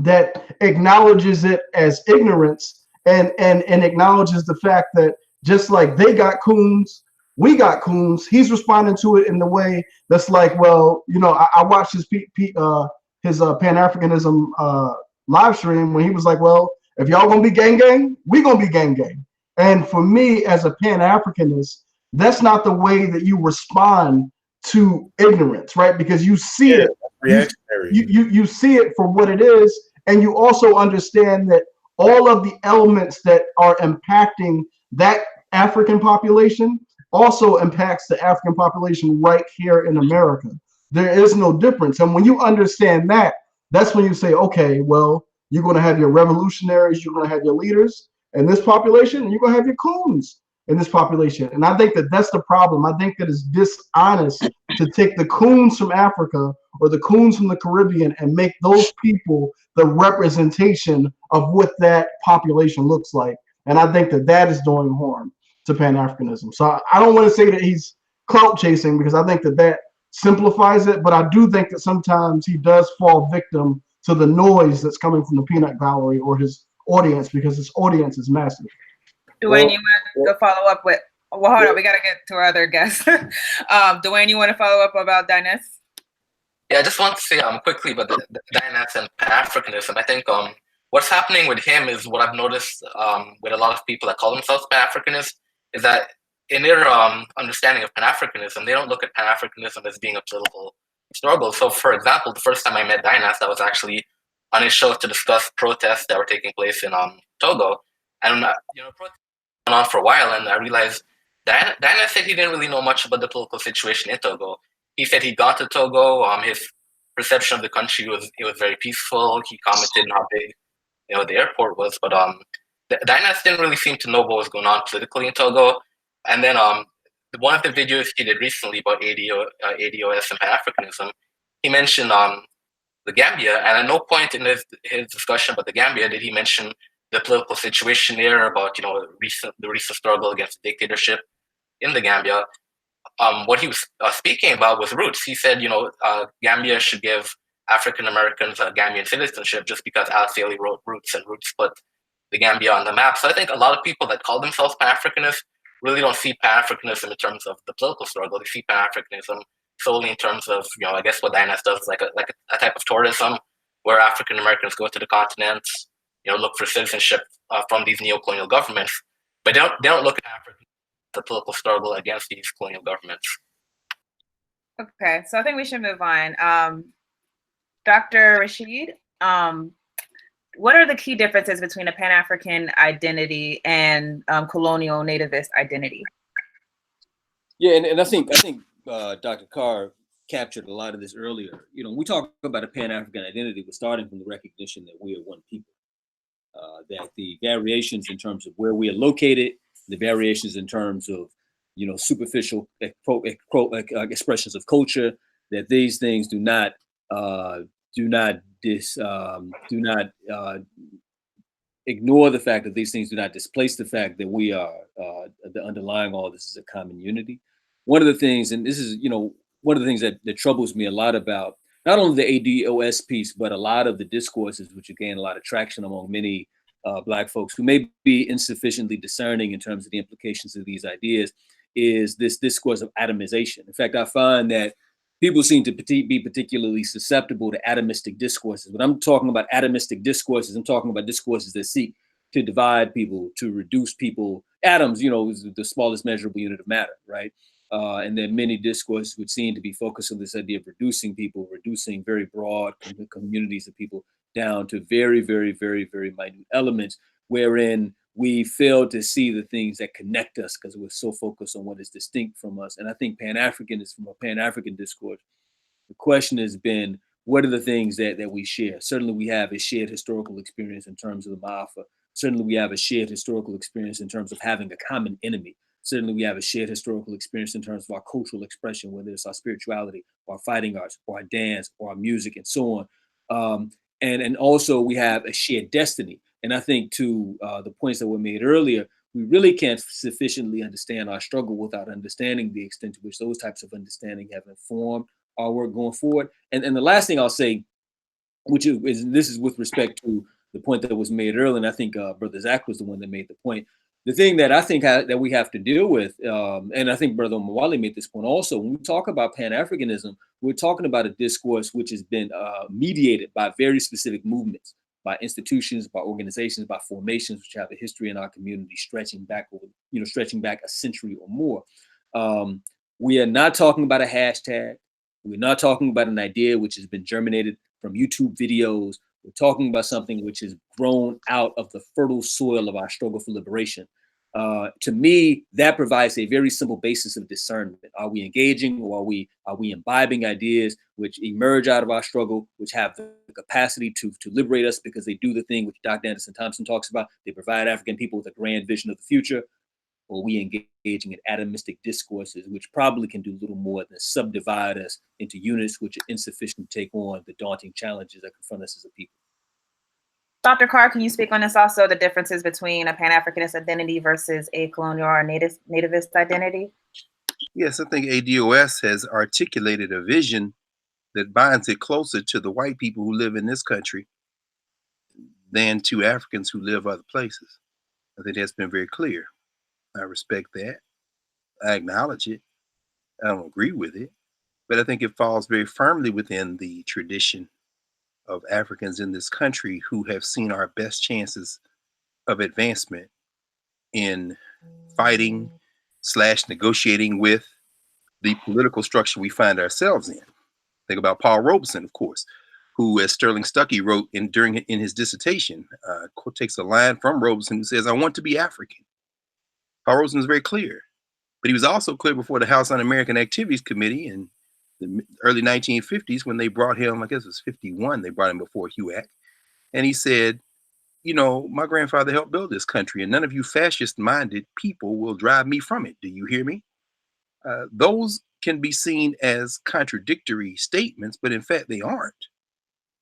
that acknowledges it as ignorance and acknowledges the fact that just like they got coons, we got coons. He's responding to it in the way that's like, well, I watched his Pan-Africanism live stream when he was like, well, if y'all gonna be gang, we gonna be gang. And for me, as a Pan-Africanist, that's not the way that you respond to ignorance, right? Because you see it, you see it for what it is, and you also understand that all of the elements that are impacting that African population also impacts the African population right here in America. There is no difference. And when you understand that, that's when you say, okay, well, you're going to have your revolutionaries, you're going to have your leaders in this population, and you're going to have your coons in this population. And I think that that's the problem. I think that it's dishonest to take the coons from Africa or the coons from the Caribbean and make those people the representation of what that population looks like. And I think that that is doing harm to Pan-Africanism. So I don't want to say that he's clout chasing, because I think that that simplifies it, but I do think that sometimes he does fall victim to the noise that's coming from the peanut gallery or his audience, because his audience is massive. Dwayne, you want to follow up with? Well, hold on, we got to get to our other guests. Dwayne, you want to follow up about Dynas? Yeah, I just want to say quickly about the Dynas and Pan-Africanism. I think what's happening with him is what I've noticed with a lot of people that call themselves Pan-Africanists, is that in their understanding of Pan-Africanism, they don't look at Pan-Africanism as being a political struggle. So, for example, the first time I met Dynas, I was actually on his show to discuss protests that were taking place in Togo. And, protests went on for a while, and I realized Dynas said he didn't really know much about the political situation in Togo. He said he'd gone to Togo. His perception of the country was very peaceful. He commented on how big the airport was, but Dynas didn't really seem to know what was going on politically in Togo. And then one of the videos he did recently about ADOS and Pan-Africanism, he mentioned the Gambia, and at no point in his discussion about the Gambia did he mention the political situation there, about the recent struggle against dictatorship in the Gambia. What he was speaking about was roots. He said, Gambia should give African Americans Gambian citizenship just because Alex Haley wrote Roots, and Roots put the Gambia on the map. So I think a lot of people that call themselves Pan-Africanists really don't see Pan-Africanism in terms of the political struggle. They see Pan-Africanism solely in terms of, I guess what Dynas does, like a type of tourism where African Americans go to the continent, look for citizenship from these neo-colonial governments, but they don't look at Africa, the political struggle against these colonial governments. Okay, so I think we should move on. Dr. Rashid, what are the key differences between a Pan-African identity and colonial nativist identity? Yeah, and I think Dr. Carr captured a lot of this earlier. You know, we talk about a Pan-African identity, we're starting from the recognition that we are one people. That the variations in terms of where we are located, the variations in terms of, you know, superficial expressions of culture, that these things do not ignore the fact that these things do not displace the fact that we are the underlying all this is a common unity. One of the things, and this is, you know, one of the things that troubles me a lot about not only the ADOS piece, but a lot of the discourses, which gain a lot of traction among many Black folks who may be insufficiently discerning in terms of the implications of these ideas, is this discourse of atomization. In fact, I find that people seem to be particularly susceptible to atomistic discourses. When I'm talking about atomistic discourses, I'm talking about discourses that seek to divide people, to reduce people. Atoms, you know, is the smallest measurable unit of matter, right? And then many discourses would seem to be focused on this idea of reducing people, reducing very broad communities of people down to very, very, very, very minute elements, wherein we fail to see the things that connect us because we're so focused on what is distinct from us. And I think Pan-African is from a Pan-African discourse. The question has been, what are the things that we share? Certainly we have a shared historical experience in terms of the Ma'afa. Certainly we have a shared historical experience in terms of having a common enemy. Certainly we have a shared historical experience in terms of our cultural expression, whether it's our spirituality, or our fighting arts, or our dance, or our music, and so on. And also we have a shared destiny. And I think to the points that were made earlier, we really can't sufficiently understand our struggle without understanding the extent to which those types of understanding have informed our work going forward. And the last thing I'll say, which is this is with respect to the point that was made earlier, and I think Brother Zach was the one that made the point. The thing that I think that we have to deal with, and I think Brother Mwali made this point also, when we talk about Pan-Africanism, we're talking about a discourse which has been mediated by very specific movements, by institutions, by organizations, by formations which have a history in our community stretching back a century or more. We are not talking about a hashtag. We're not talking about an idea which has been germinated from YouTube videos. We're talking about something which has grown out of the fertile soil of our struggle for liberation. To me, that provides a very simple basis of discernment. Are we engaging, or are we imbibing ideas which emerge out of our struggle, which have the capacity to liberate us because they do the thing which Dr. Anderson Thompson talks about? They provide African people with a grand vision of the future. Or are we engaging in atomistic discourses, which probably can do little more than subdivide us into units which are insufficient to take on the daunting challenges that confront us as a people? Dr. Carr, can you speak on this also, the differences between a Pan-Africanist identity versus a colonial or nativist identity? Yes, I think ADOS has articulated a vision that binds it closer to the white people who live in this country than to Africans who live other places. I think that's been very clear. I respect that. I acknowledge it. I don't agree with it, but I think it falls very firmly within the tradition of Africans in this country who have seen our best chances of advancement in fighting / negotiating with the political structure we find ourselves in. Think about Paul Robeson, of course, who, as Sterling Stuckey wrote in his dissertation, takes a line from Robeson who says, "I want to be African." Paul Robeson was very clear, but he was also clear before the House Un-American Activities Committee in the early 1950s when they brought him, I guess it was 51, they brought him before HUAC, and he said, you know, my grandfather helped build this country, and none of you fascist-minded people will drive me from it. Do you hear me? Those can be seen as contradictory statements, but in fact they aren't.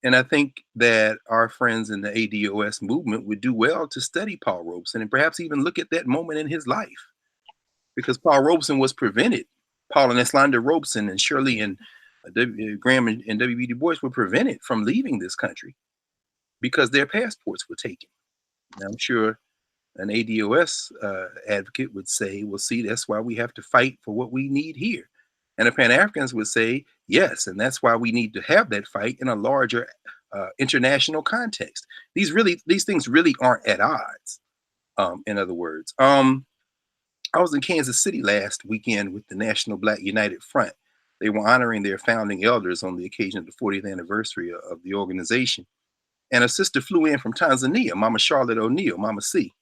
And I think that our friends in the ADOS movement would do well to study Paul Robeson and perhaps even look at that moment in his life, because Paul Robeson was prevented. Paul and Eslander Robeson and Shirley and Graham and W.B. Du Bois were prevented from leaving this country because their passports were taken. Now, I'm sure an ADOS advocate would say, well, see, that's why we have to fight for what we need here. And the Pan-Africans would say, yes, and that's why we need to have that fight in a larger international context. These things really aren't at odds, in other words. I was in Kansas City last weekend with the National Black United Front. They were honoring their founding elders on the occasion of the 40th anniversary of the organization. And a sister flew in from Tanzania, Mama Charlotte O'Neill, Mama C.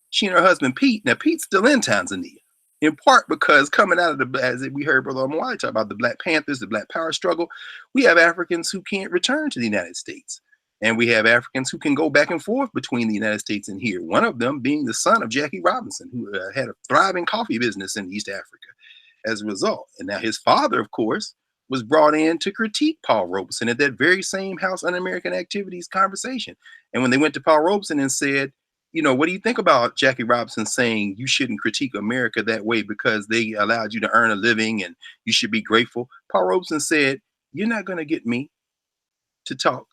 She and her husband Pete. Now Pete's still in Tanzania, in part because coming out of the, as we heard Brother Omwali talk about the Black Panthers, the Black Power struggle, we have Africans who can't return to the United States. And we have Africans who can go back and forth between the United States and here. One of them being the son of Jackie Robinson, who had a thriving coffee business in East Africa as a result. And now his father, of course, was brought in to critique Paul Robeson at that very same House Un-American Activities conversation. And when they went to Paul Robeson and said, you know, what do you think about Jackie Robinson saying you shouldn't critique America that way because they allowed you to earn a living and you should be grateful? Paul Robeson said, you're not going to get me to talk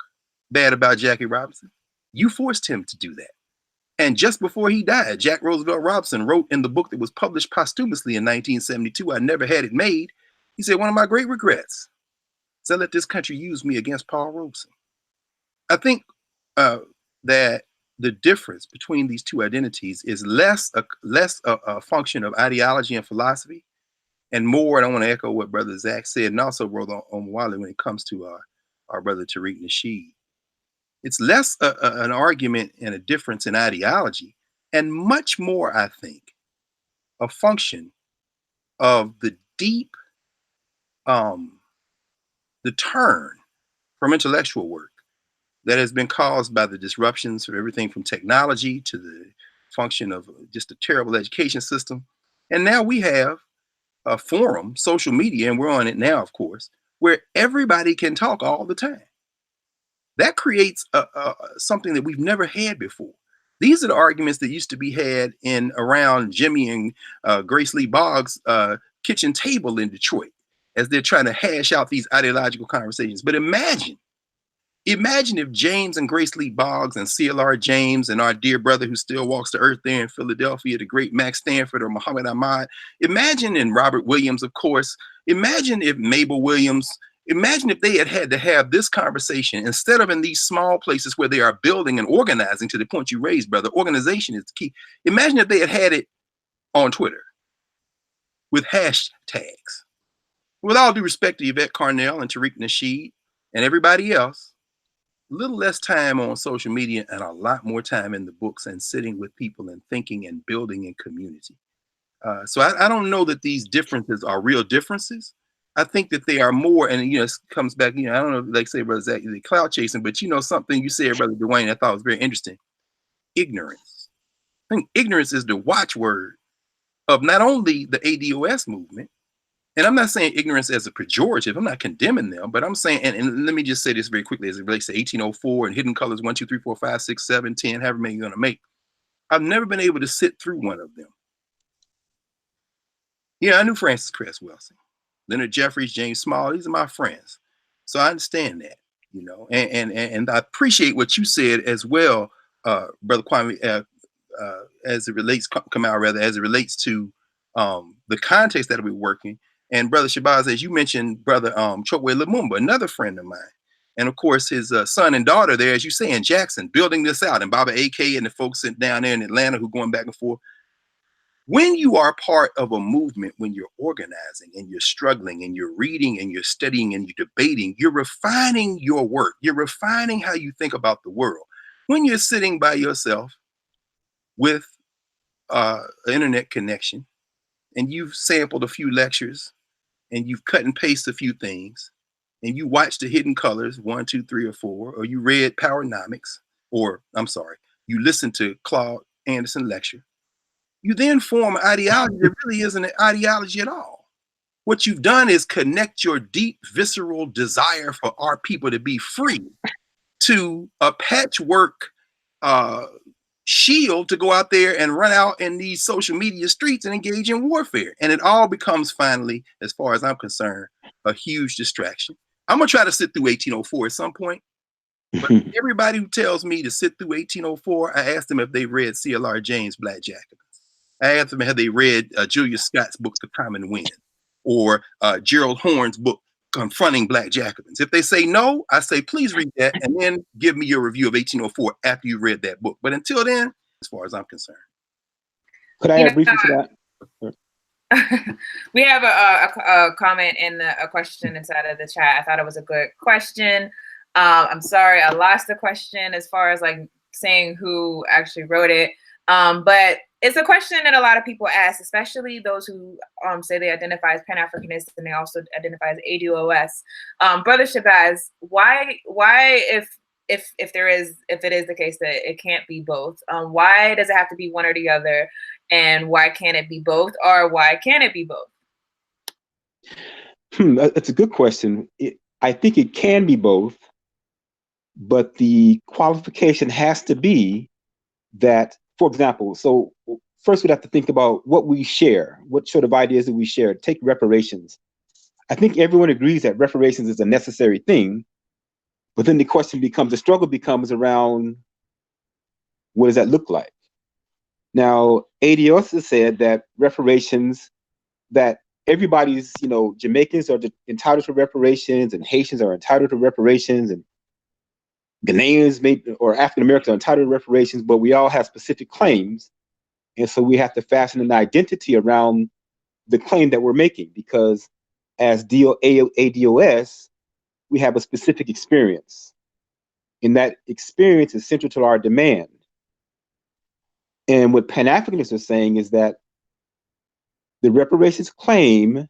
bad about Jackie Robinson. You forced him to do that. And just before he died, Jack Roosevelt Robinson wrote in the book that was published posthumously in 1972, I Never Had It Made, he said, one of my great regrets is I let this country use me against Paul Robeson. I think that the difference between these two identities is less a function of ideology and philosophy, and more, and I want to echo what Brother Zach said, and also Brother Omwali when it comes to our brother Tariq Nasheed. It's less an argument and a difference in ideology, and much more, I think, a function of the deep, the turn from intellectual work that has been caused by the disruptions of everything from technology to the function of just a terrible education system. And now we have a forum, social media, and we're on it now, of course, where everybody can talk all the time. That creates something that we've never had before. These are the arguments that used to be had in around Jimmy and Grace Lee Boggs' kitchen table in Detroit as they're trying to hash out these ideological conversations. But imagine if James and Grace Lee Boggs and CLR James and our dear brother who still walks the earth there in Philadelphia, the great Max Stanford or Muhammad Ahmad, imagine, and Robert Williams, of course, imagine if Mabel Williams, imagine if they had to have this conversation instead of in these small places where they are building and organizing, to the point you raised, brother. Organization is the key. Imagine if they had it on Twitter with hashtags. With all due respect to Yvette Carnell and Tariq Nasheed and everybody else, a little less time on social media and a lot more time in the books and sitting with people and thinking and building in community. So I don't know that these differences are real differences. I think that they are more, and it comes back, I don't know, like say, Brother Zach, the cloud chasing, but something you said, Brother Dwayne, I thought was very interesting. Ignorance. I think ignorance is the watchword of not only the ADOS movement, and I'm not saying ignorance as a pejorative, I'm not condemning them, but I'm saying, and let me just say this very quickly as it relates to 1804 and hidden colors 1, 2, 3, 4, 5, 6, 7, 10, however many you're going to make. I've never been able to sit through one of them. Yeah, I knew Francis Cress Wilson, Leonard Jeffries, James Small. These are my friends. So I understand that, and I appreciate what you said as well, Brother Kwame, as it relates, as it relates to the context that we're working. And Brother Shabazz, as you mentioned, Brother Chokwe Lumumba, another friend of mine. And of course, his son and daughter there, as you say, in Jackson, building this out, and Baba AK and the folks down there in Atlanta who going back and forth. When you are part of a movement, when you're organizing and you're struggling and you're reading and you're studying and you're debating, you're refining your work. You're refining how you think about the world. When you're sitting by yourself with an internet connection and you've sampled a few lectures and you've cut and pasted a few things and you watched the Hidden Colors 1, 2, 3, or 4, or you read Powernomics, or I'm sorry, you listened to Claude Anderson lecture, you then form an ideology that really isn't an ideology at all. What you've done is connect your deep, visceral desire for our people to be free to a patchwork shield to go out there and run out in these social media streets and engage in warfare. And it all becomes finally, as far as I'm concerned, a huge distraction. I'm going to try to sit through 1804 at some point. But everybody who tells me to sit through 1804, I ask them if they read CLR James' Black Jacobins. I asked them, have they read Julius Scott's book, The Common Wind, or Gerald Horne's book, Confronting Black Jacobins? If they say no, I say, please read that and then give me your review of 1804 after you read that book. But until then, as far as I'm concerned. Could I add briefly to that? We have a comment in a question inside of the chat. I thought it was a good question. I'm sorry, I lost the question as far as like saying who actually wrote it. But it's a question that a lot of people ask, especially those who say they identify as Pan-Africanist and they also identify as ADOS. Brother Shabazz, why if it is the case that it can't be both, why does it have to be one or the other, and why can't it be both, or why can it be both? That's a good question. I think it can be both, but the qualification has to be that, for example, so first we'd have to think about what we share, what sort of ideas do we share. Take reparations. I think everyone agrees that reparations is a necessary thing, but then the question becomes, the struggle becomes around what does that look like? Now, ADOS has said that reparations, that everybody's, Jamaicans are entitled to reparations, and Haitians are entitled to reparations, and Ghanaians or African Americans are entitled to reparations, but we all have specific claims. And so we have to fasten an identity around the claim that we're making, because as ADOS, we have a specific experience. And that experience is central to our demand. And what Pan-Africanists are saying is that the reparations claim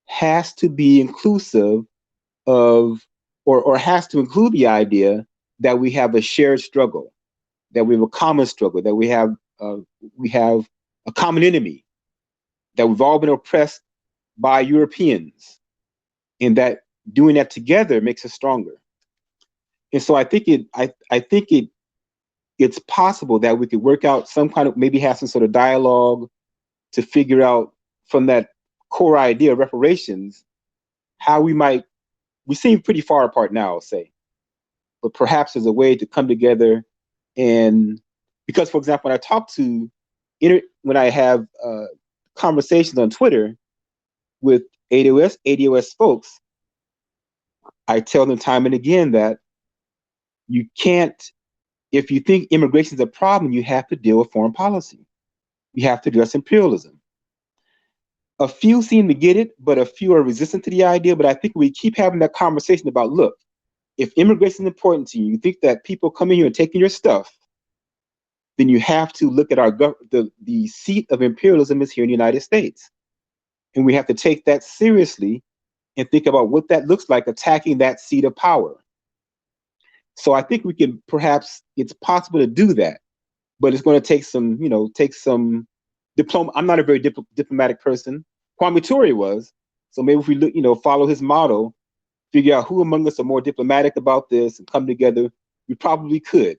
has to be inclusive of, or has to include the idea that we have a shared struggle, that we have a common struggle, that we have a common enemy, that we've all been oppressed by Europeans, and that doing that together makes us stronger. And so I think it's possible that we could work out some kind of, maybe have some sort of dialogue to figure out from that core idea of reparations, how we seem pretty far apart now, I'll say, but perhaps there's a way to come together. And because, for example, when I have conversations on Twitter with ADOS folks, I tell them time and again that you can't, if you think immigration is a problem, you have to deal with foreign policy. You have to address imperialism. A few seem to get it, but a few are resistant to the idea. But I think we keep having that conversation about, look, if immigration is important to you, you think that people coming here and taking your stuff, then you have to look at the seat of imperialism is here in the United States. And we have to take that seriously and think about what that looks like, attacking that seat of power. So I think we can, perhaps it's possible to do that, but it's going to take some diploma. I'm not a very diplomatic person. Kwame Ture was. So maybe if we look, follow his model, figure out who among us are more diplomatic about this and come together, we probably could.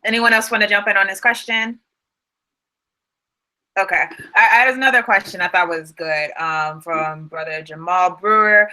Anyone else want to jump in on this question? Okay, I had another question I thought was good from Brother Jamal Brewer.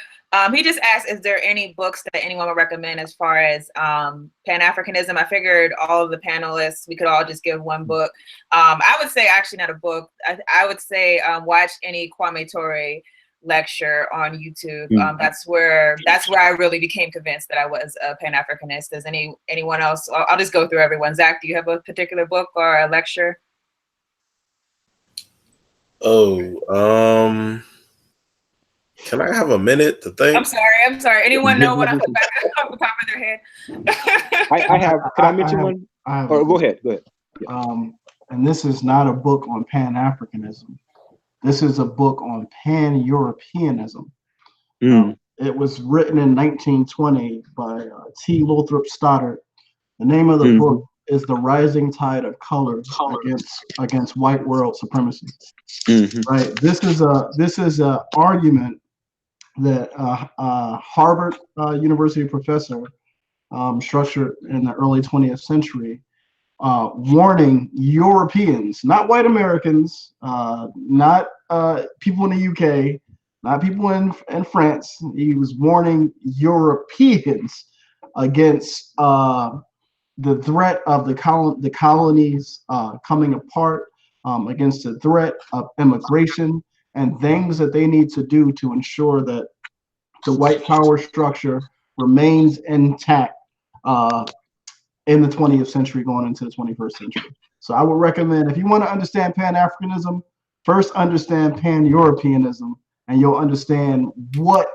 He just asked, is there any books that anyone would recommend as far as Pan-Africanism? I figured all of the panelists, we could all just give one book. I would say, actually not a book, I would say watch any Kwame Ture lecture on YouTube. That's where I really became convinced that I was a Pan-Africanist. Does anyone else? I'll just go through everyone. Zach, do you have a particular book or a lecture? Oh, can I have a minute to think? I'm sorry. Anyone know what I'm about off the top of their head? I have. Can I mention one? Or go ahead. And this is not a book on Pan-Africanism. This is a book on Pan-Europeanism. It was written in 1920 by T. Lothrop Stoddard. The name of the book is The Rising Tide of Color against White World Supremacy. Right. This is a argument that Harvard University professor structured in the early 20th century, warning Europeans, not white Americans, not people in the UK, not people in France. He was warning Europeans against the threat of the colonies coming apart, against the threat of immigration, and things that they need to do to ensure that the white power structure remains intact in the 20th century going into the 21st century. So I would recommend, if you want to understand Pan-Africanism, first understand Pan-Europeanism, and you'll understand what,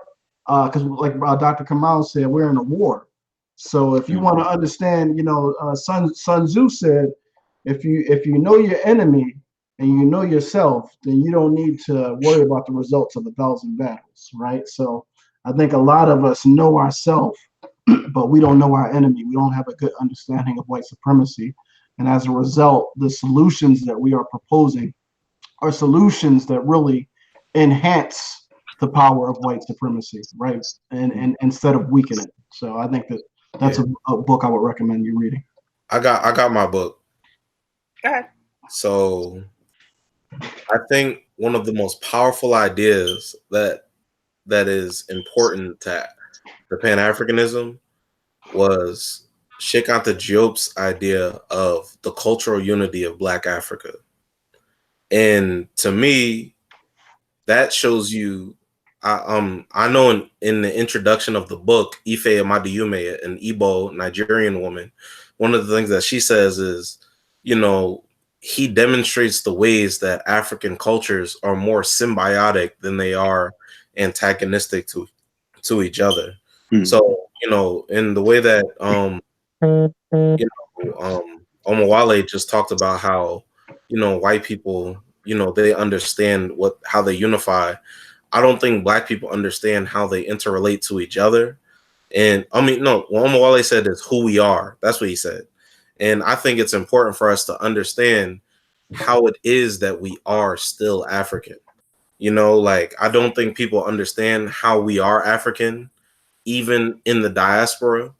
because like Dr. Kamal said, we're in a war. So if you want to understand, Sun Tzu said, if you know your enemy and you know yourself, then you don't need to worry about the results of 1,000 battles, right? So I think a lot of us know ourselves, but we don't know our enemy. We don't have a good understanding of white supremacy. And as a result, the solutions that we are proposing are solutions that really enhance the power of white supremacy, right? And instead of weaken it. So I think that's a book I would recommend you reading. I got my book. Go ahead. So I think one of the most powerful ideas that is important to Pan-Africanism was Sheikh Anta Diop's idea of the cultural unity of Black Africa. And to me, that shows you, I know in the introduction of the book, Ife Amadiyume, an Igbo Nigerian woman, one of the things that she says is, he demonstrates the ways that African cultures are more symbiotic than they are antagonistic to each other. So, in the way that Omawale just talked about how, white people, they understand how they unify. I don't think Black people understand how they interrelate to each other. And I mean, no, what Omawale said is who we are. That's what he said. And I think it's important for us to understand how it is that we are still African. I don't think people understand how we are African, even in the diaspora.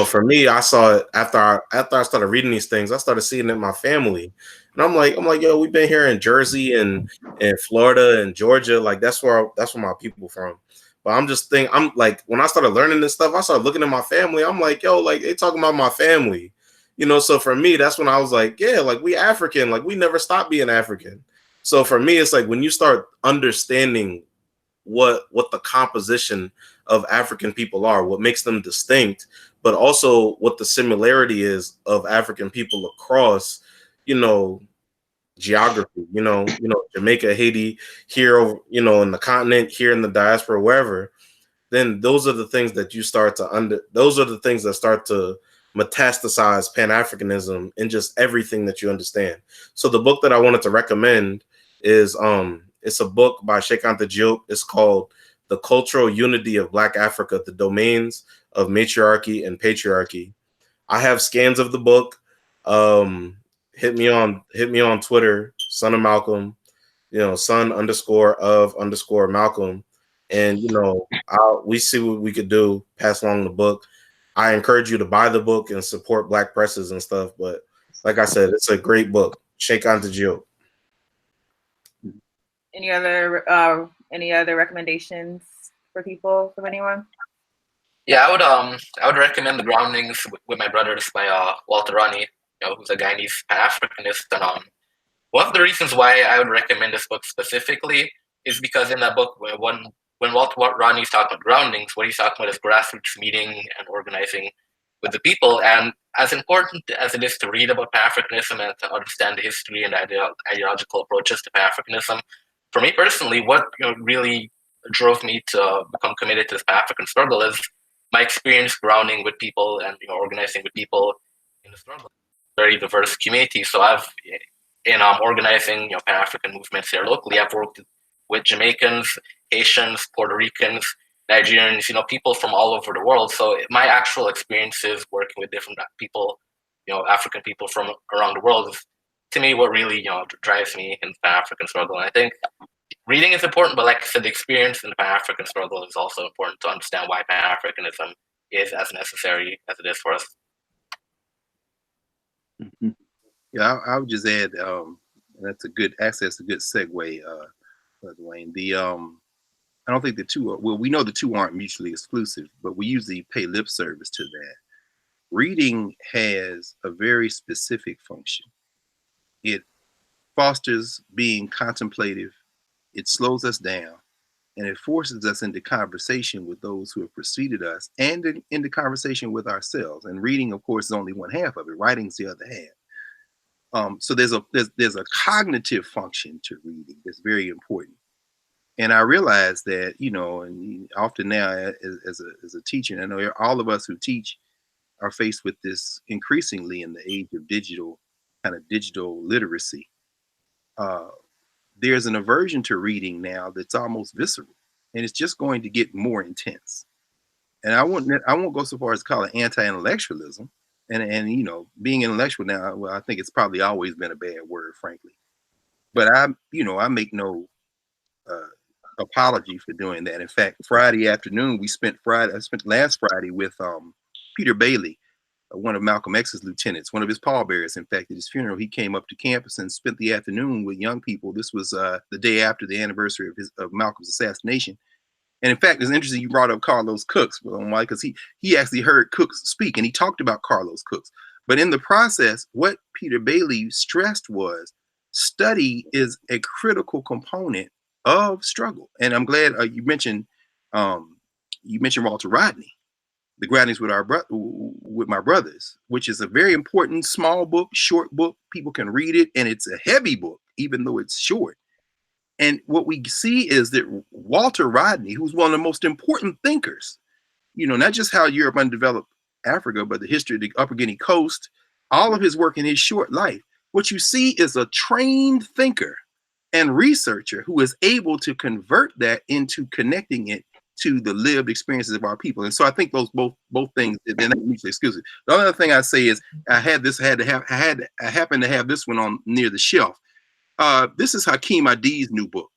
For me, I saw it after I started reading these things. I started seeing it in my family, and I'm like, yo, we've been here in Jersey and Florida and Georgia. Like that's where my people from. But I'm like, when I started learning this stuff, I started looking at my family. I'm like, yo, like they talking about my family, So for me, that's when I was like, yeah, like we African, like we never stopped being African. So for me, it's like when you start understanding what the composition of African people are, what makes them distinct, but also what the similarity is of African people across, geography, Jamaica, Haiti, here, in the continent, here in the diaspora, wherever, then those are the things that you start to those are the things that start to metastasize Pan-Africanism in just everything that you understand. So the book that I wanted to recommend is, it's a book by Sheikh Anta Diop. It's called The Cultural Unity of Black Africa, The Domains of Matriarchy and Patriarchy. I have scans of the book. Hit me on Twitter, Son of Malcolm, son_of_Malcolm. And, we see what we could do, pass along the book. I encourage you to buy the book and support Black presses and stuff. But like I said, it's a great book. Sheikh Anta Diop. Any other recommendations for people, from anyone? Yeah, I would recommend The Groundings with My Brothers by Walter Ronnie, who's a Guyanese Pan-Africanist. And one of the reasons why I would recommend this book specifically is because in that book, when Walter Ronnie's talking about groundings, what he's talking about is grassroots meeting and organizing with the people. And as important as it is to read about Pan-Africanism and to understand the history and ideological approaches to Pan-Africanism, for me personally, what really drove me to become committed to this Pan-African struggle is my experience grounding with people and organizing with people in the struggle. Very diverse community. So in organizing Pan-African movements here locally, I've worked with Jamaicans, Haitians, Puerto Ricans, Nigerians, people from all over the world. So my actual experiences working with different people, African people from around the world, is to me what really drives me in the Pan-African struggle. And I think reading is important, but like I said, the experience in the Pan-African struggle is also important to understand why Pan-Africanism is as necessary as it is for us. Mm-hmm. Yeah, I would just add, that's a good access, a good segue, Dwayne. I don't think the two are, well, we know the two aren't mutually exclusive, but we usually pay lip service to that. Reading has a very specific function. It fosters being contemplative. It slows us down, and it forces us into conversation with those who have preceded us and into conversation with ourselves. And reading, of course, is only one half of it. Writing's the other half. So there's a cognitive function to reading that's very important. And I realize that, you know, and often now as a teacher, and I know all of us who teach are faced with this increasingly in the age of digital literacy. There's an aversion to reading now that's almost visceral, and it's just going to get more intense. And I won't go so far as to call it anti-intellectualism. And you know, being intellectual now, well, I think it's probably always been a bad word, frankly. But I make no apology for doing that. In fact, Friday afternoon, I spent last Friday with Peter Bailey, one of Malcolm X's lieutenants, one of his pallbearers. In fact, at his funeral, he came up to campus and spent the afternoon with young people. This was the day after the anniversary of Malcolm's assassination. And in fact, it's interesting you brought up Carlos Cooks, Mike, because he actually heard Cooks speak, and he talked about Carlos Cooks. But in the process, what Peter Bailey stressed was study is a critical component of struggle. And I'm glad you mentioned Walter Rodney, The Groundings with My Brothers, which is a very important small book, short book. People can read it, and it's a heavy book, even though it's short. And what we see is that Walter Rodney, who's one of the most important thinkers, you know, not just how Europe undeveloped Africa, but the history of the Upper Guinea coast, all of his work in his short life, what you see is a trained thinker and researcher who is able to convert that into connecting it to the lived experiences of our people. And so I think those both things, they're not mutually exclusive. The other thing I say is I happened to have this one on near the shelf. This is Hakeem Adie's new book,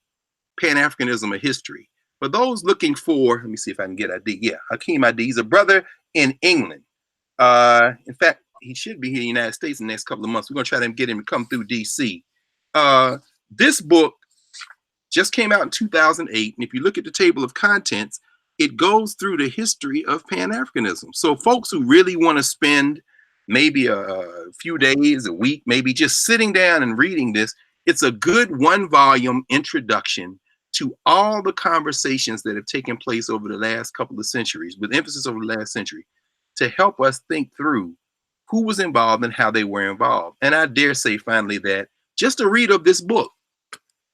Pan-Africanism, A History. For those looking for, let me see if I can get Adie. Yeah, Hakeem Adie. He's a brother in England. In fact, he should be here in the United States in the next couple of months. We're going to try to get him to come through DC. This book just came out in 2008. And if you look at the table of contents, it goes through the history of Pan-Africanism. So folks who really want to spend maybe a few days, a week, maybe just sitting down and reading this, it's a good one-volume introduction to all the conversations that have taken place over the last couple of centuries, with emphasis over the last century, to help us think through who was involved and how they were involved. And I dare say finally that just a read of this book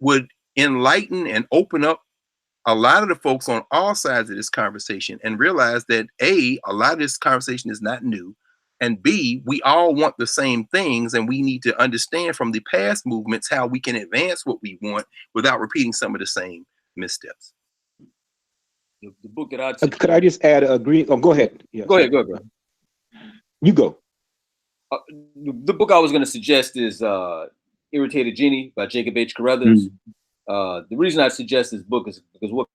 would enlighten and open up a lot of the folks on all sides of this conversation and realize that A, a lot of this conversation is not new, and B, we all want the same things, and we need to understand from the past movements how we can advance what we want without repeating some of the same missteps. The book that I could I just add a green? Oh, go ahead. Yeah, go ahead. You go. The book I was going to suggest is Irritated Genie by Jacob H. Carruthers. The reason I suggest this book is because what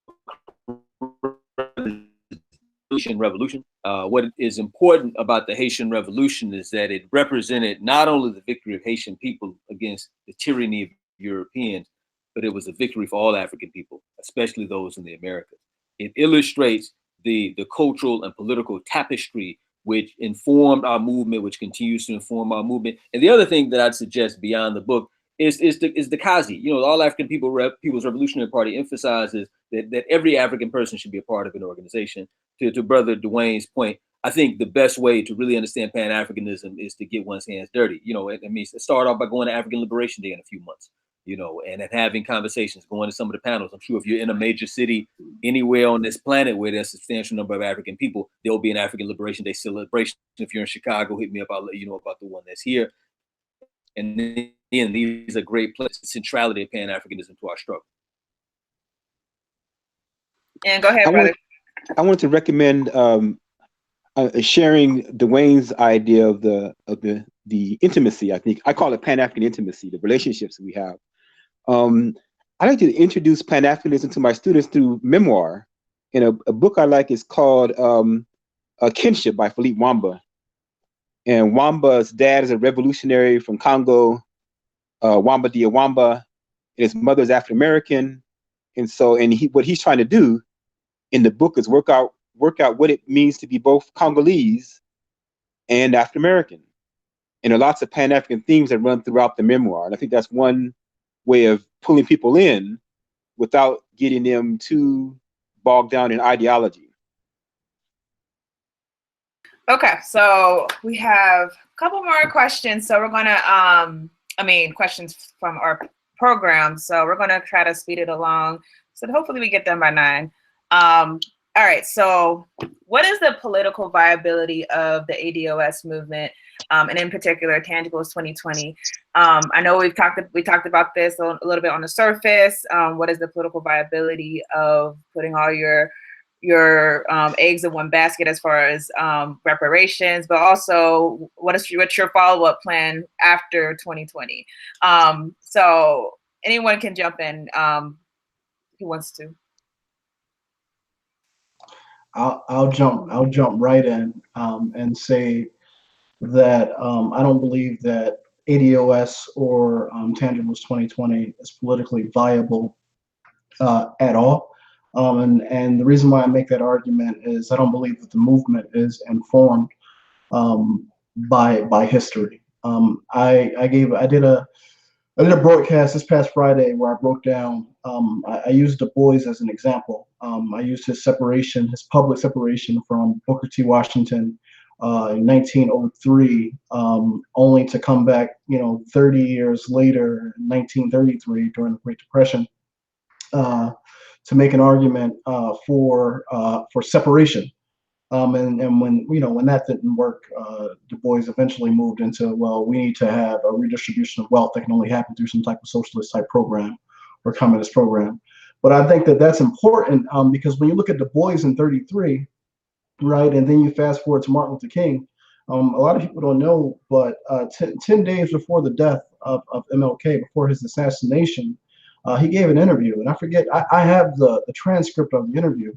Revolution. What is important about the Haitian Revolution is that it represented not only the victory of Haitian people against the tyranny of Europeans, but it was a victory for all African people, especially those in the Americas. It illustrates the cultural and political tapestry which informed our movement, which continues to inform our movement. And the other thing that I'd suggest beyond the book is the Kazi. You know, the All African People's Revolutionary Party emphasizes that every African person should be a part of an organization. To Brother Dwayne's point, I think the best way to really understand Pan-Africanism is to get one's hands dirty. You know, it means start off by going to African Liberation Day in a few months, you know, and then having conversations, going to some of the panels. I'm sure if you're in a major city anywhere on this planet where there's a substantial number of African people, there'll be an African Liberation Day celebration. If you're in Chicago, hit me up. I'll let you know about the one that's here. And then these are great places, centrality of Pan-Africanism to our struggle. And go ahead, brother. I wanted to recommend sharing Dwayne's idea of the intimacy. I think I call it Pan-African intimacy, the relationships we have. I like to introduce Pan-Africanism to my students through memoir. And a book I like is called Kinship by Philippe Wamba. And Wamba's dad is a revolutionary from Congo, Wamba Diawamba, and his mother's African American. And so, what he's trying to do in the book is work out what it means to be both Congolese and African American. And there are lots of Pan-African themes that run throughout the memoir. And I think that's one way of pulling people in without getting them too bogged down in ideology? Okay, so we have a couple more questions. So we're gonna, questions from our program. So we're gonna try to speed it along. So hopefully we get them by 9. All right, so what is the political viability of the ADOS movement, and in particular, Tangibles 2020? I know we talked about this a little bit on the surface. What is the political viability of putting all your eggs in one basket as far as reparations, but also what's your follow-up plan after 2020? So anyone can jump in who wants to. I'll jump right in and say that I don't believe that ADOS or Tangibles 2020 is politically viable at all. And the reason why I make that argument is I don't believe that the movement is informed by history. I did a broadcast this past Friday where I broke down. I used Du Bois as an example. I used his public separation from Booker T. Washington in 1903, only to come back, 30 years later, in 1933, during the Great Depression, to make an argument for separation. And when that didn't work, Du Bois eventually moved into, well, we need to have a redistribution of wealth that can only happen through some type of socialist type program or communist program. But I think that that's important because when you look at Du Bois in 33, right, and then you fast forward to Martin Luther King, a lot of people don't know, but 10 days before the death of MLK, before his assassination, he gave an interview, and I forget, I have the transcript of the interview.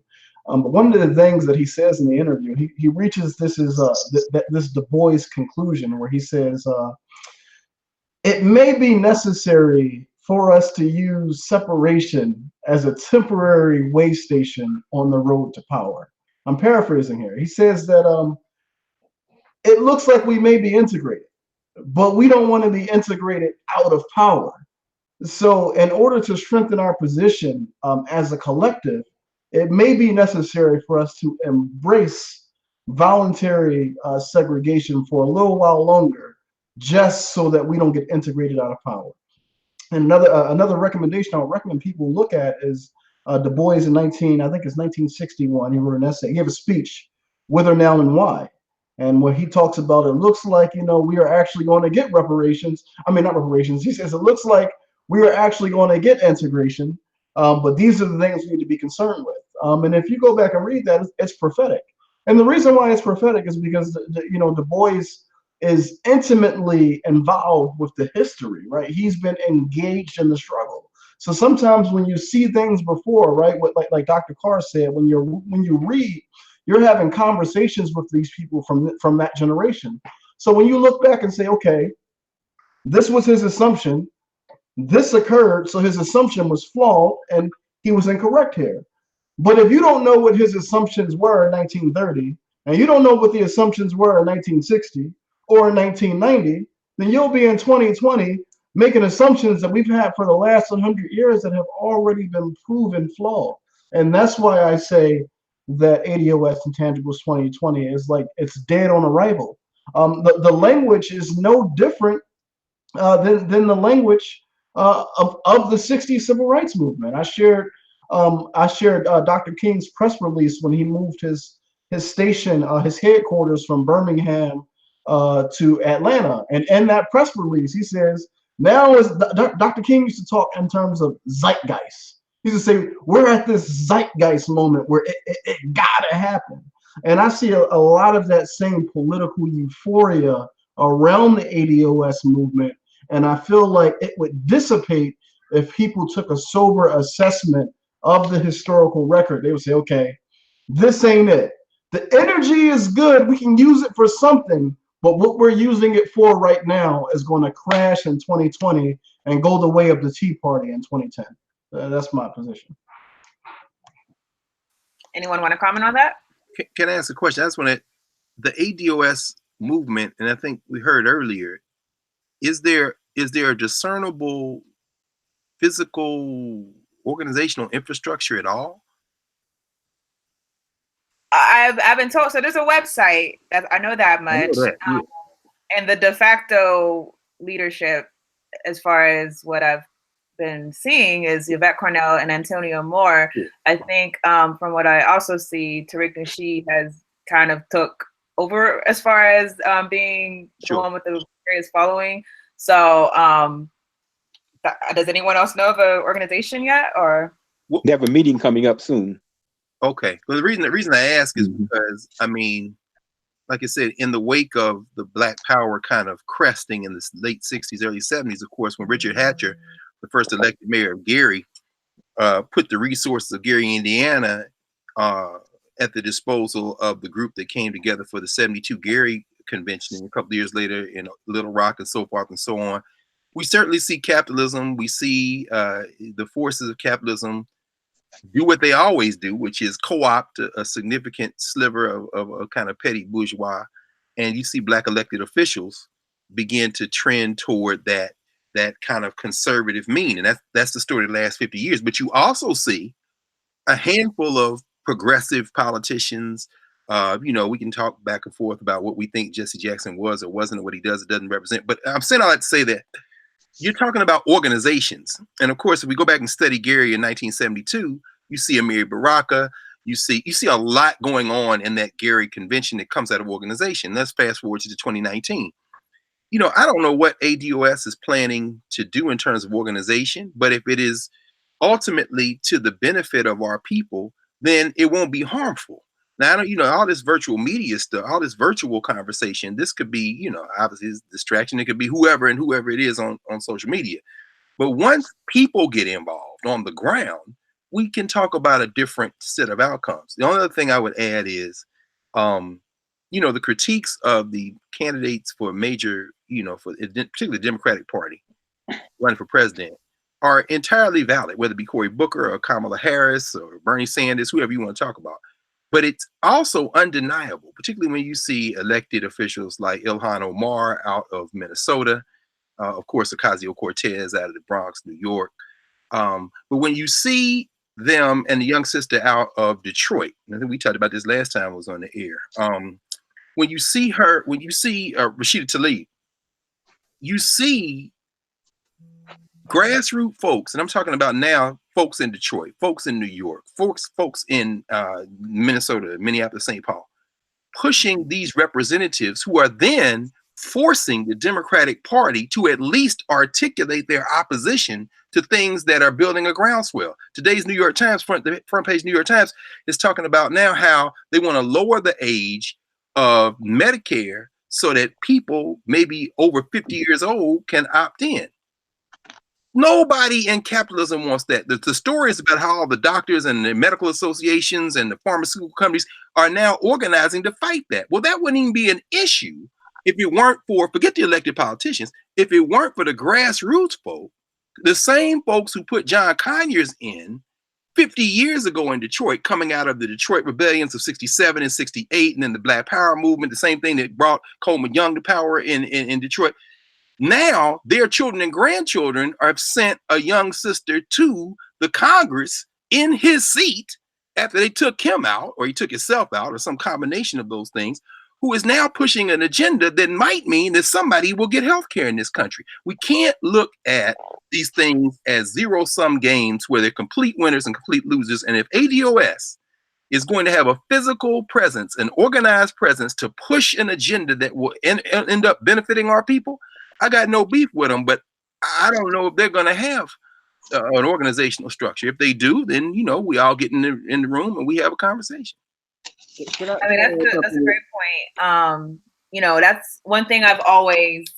But one of the things that he says in the interview, he reaches this Du Bois conclusion where he says, it may be necessary for us to use separation as a temporary way station on the road to power. I'm paraphrasing here. He says that it looks like we may be integrated, but we don't want to be integrated out of power. So in order to strengthen our position as a collective, it may be necessary for us to embrace voluntary segregation for a little while longer, just so that we don't get integrated out of power. And another recommendation I would recommend people look at is Du Bois in 1961. He wrote an essay. He gave a speech, Whither, Now, and Why. And when he talks about, it looks like, we are actually going to get reparations. I mean, not reparations. He says it looks like we are actually going to get integration, but these are the things we need to be concerned with. And if you go back and read that, it's prophetic. And the reason why it's prophetic is because Du Bois is intimately involved with the history, right? He's been engaged in the struggle. So sometimes when you see things before, right, like Dr. Carr said, when you read, you're having conversations with these people from that generation. So when you look back and say, okay, this was his assumption, this occurred, so his assumption was flawed and he was incorrect here. But if you don't know what his assumptions were in 1930, and you don't know what the assumptions were in 1960 or in 1990, then you'll be in 2020 making assumptions that we've had for the last 100 years that have already been proven flawed. And that's why I say that ADOS Intangibles 2020 is like, it's dead on arrival. The language is no different than the language of the 60s civil rights movement. I shared Dr. King's press release when he moved his station, his headquarters from Birmingham to Atlanta. And in that press release, he says, now is Dr. King used to talk in terms of zeitgeist. He used to say, we're at this zeitgeist moment where it gotta happen. And I see a lot of that same political euphoria around the ADOS movement. And I feel like it would dissipate if people took a sober assessment of the historical record. They would say, okay, this ain't it. The energy is good. We can use it for something, but what we're using it for right now is going to crash in 2020 and go the way of the Tea Party in 2010. That's my position. Anyone want to comment on that? Can I ask a question? That's when the ADOS movement, and I think we heard earlier, is there a discernible physical organizational infrastructure at all? I've been told. So there's a website that I know that much, Yeah. and the de facto leadership, as far as what I've been seeing, is Yvette Cornell and Antonio Moore. Yeah. I think from what I also see, Tariq Nasheed has kind of took over as far as being the one with the various following. So does anyone else know of an organization yet, or? They have a meeting coming up soon. Okay. Well, the reason I ask is because, I mean, like I said, in the wake of the Black Power kind of cresting in the late 60s, early 70s, of course, when Richard Hatcher, the first elected mayor of Gary, put the resources of Gary, Indiana, at the disposal of the group that came together for the 72 Gary convention, and a couple of years later in Little Rock and so forth and so on. We certainly see capitalism. We see the forces of capitalism do what they always do, which is co-opt a significant sliver of a kind of petty bourgeois. And you see Black elected officials begin to trend toward that kind of conservative mean. And that's the story of the last 50 years. But you also see a handful of progressive politicians. You know, we can talk back and forth about what we think Jesse Jackson was or wasn't, or what he does or doesn't represent. But I'm saying all that to say that you're talking about organizations. And of course, if we go back and study Gary in 1972, you see Amiri Baraka, you see a lot going on in that Gary convention that comes out of organization. Let's fast forward to 2019. You know, I don't know what ADOS is planning to do in terms of organization, but if it is ultimately to the benefit of our people, then it won't be harmful. Now, I don't, you know, all this virtual media stuff, all this virtual conversation, this could be, you know, obviously it's distraction. It could be whoever it is on social media. But once people get involved on the ground, we can talk about a different set of outcomes. The only other thing I would add is, you know, the critiques of the candidates for major, you know, for particularly the Democratic Party running for president are entirely valid, whether it be Cory Booker or Kamala Harris or Bernie Sanders, whoever you want to talk about. But it's also undeniable, particularly when you see elected officials like Ilhan Omar out of Minnesota, of course, Ocasio-Cortez out of the Bronx, New York. But when you see them and the young sister out of Detroit, I think we talked about this last time I was on the air. When you see Rashida Tlaib, you see grassroots folks, and I'm talking about now folks in Detroit, folks in New York, folks in Minnesota, Minneapolis, St. Paul, pushing these representatives who are then forcing the Democratic Party to at least articulate their opposition to things that are building a groundswell. Today's New York Times, front page New York Times, is talking about now how they want to lower the age of Medicare so that people maybe over 50 years old can opt in. Nobody in capitalism wants that. The story is about how all the doctors and the medical associations and the pharmaceutical companies are now organizing to fight that. Well, that wouldn't even be an issue if it weren't for, forget the elected politicians, if it weren't for the grassroots folk, the same folks who put John Conyers in 50 years ago in Detroit, coming out of the Detroit rebellions of 67 and 68, and then the Black Power movement, the same thing that brought Coleman Young to power in Detroit. Now their children and grandchildren have sent a young sister to the Congress in his seat after they took him out, or he took himself out, or some combination of those things, who is now pushing an agenda that might mean that somebody will get health care in this country. We can't look at these things as zero-sum games where they're complete winners and complete losers. And if ADOS is going to have a physical presence, an organized presence to push an agenda that will end up benefiting our people, I got no beef with them, but I don't know if they're going to have an organizational structure. If they do, then, you know, we all get in the room and we have a conversation. I mean, that's a great point. You know, that's one thing I always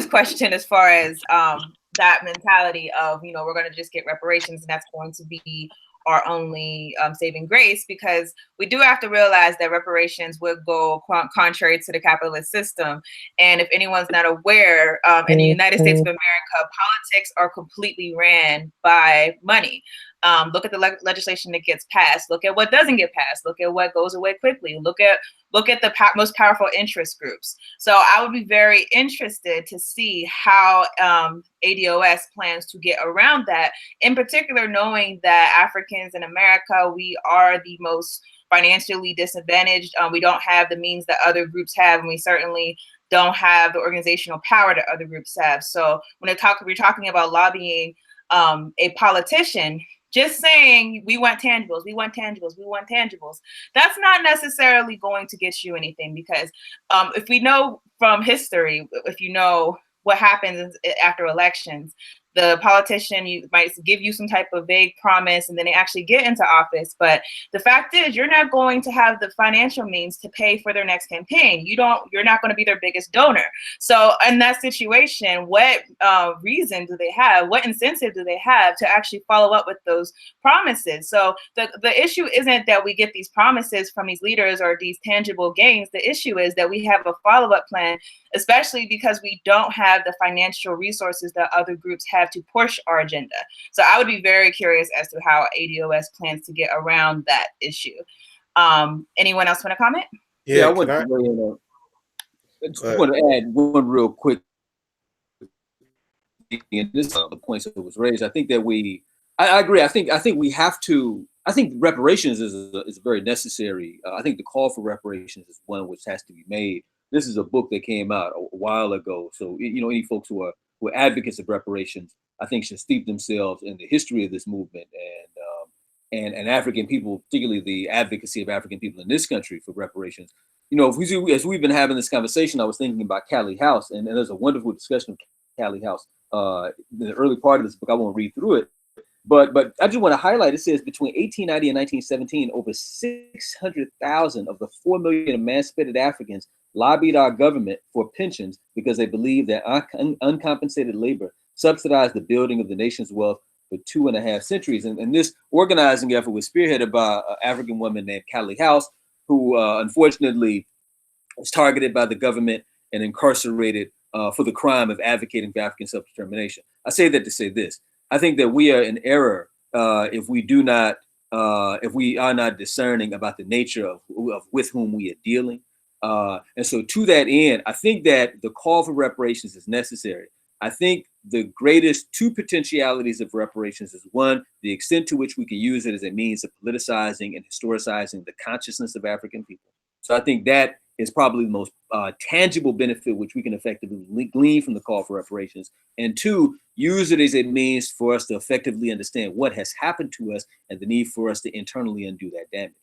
question as far as that mentality of, you know, we're going to just get reparations and that's going to be our only saving grace, because we do have to realize that reparations would go contrary to the capitalist system. And if anyone's not aware, in the United States of America, politics are completely ran by money. Look at the legislation that gets passed. Look at what doesn't get passed. Look at what goes away quickly. Look at the most powerful interest groups. So I would be very interested to see how ADOS plans to get around that. In particular, knowing that Africans in America, we are the most financially disadvantaged. We don't have the means that other groups have, and we certainly don't have the organizational power that other groups have. So when we're talking about lobbying a politician, just saying we want tangibles, we want tangibles, we want tangibles, that's not necessarily going to get you anything, because if we know from history, if you know what happens after elections, the politician might give you some type of vague promise and then they actually get into office. But the fact is, you're not going to have the financial means to pay for their next campaign. You're not going to be their biggest donor. So in that situation, what reason do they have? What incentive do they have to actually follow up with those promises? So the issue isn't that we get these promises from these leaders or these tangible gains. The issue is that we have a follow-up plan, especially because we don't have the financial resources that other groups have to push our agenda. So I would be very curious as to how ADOS plans to get around that issue. Anyone else want to comment? Yeah, I want to add one real quick. And this is the points that was raised. I think that I agree. I think we have to. I think reparations is very necessary. I think the call for reparations is one which has to be made. This is a book that came out a while ago. So, any folks who are advocates of reparations, I think should steep themselves in the history of this movement and African people, particularly the advocacy of African people in this country for reparations. As we've been having this conversation, I was thinking about Callie House, and there's a wonderful discussion of Callie House in the early part of this book. I won't read through it, but I just want to highlight, it says between 1890 and 1917, over 600,000 of the 4 million emancipated Africans lobbied our government for pensions because they believed that uncompensated labor subsidized the building of the nation's wealth for 2.5 centuries. And this organizing effort was spearheaded by an African woman named Callie House, who unfortunately was targeted by the government and incarcerated for the crime of advocating for African self-determination. I say that to say this. I think that we are in error if we are not discerning about the nature of with whom we are dealing. And so to that end, I think that the call for reparations is necessary. I think the greatest two potentialities of reparations is, one, the extent to which we can use it as a means of politicizing and historicizing the consciousness of African people. So I think that is probably the most tangible benefit which we can effectively glean from the call for reparations. And two, use it as a means for us to effectively understand what has happened to us and the need for us to internally undo that damage.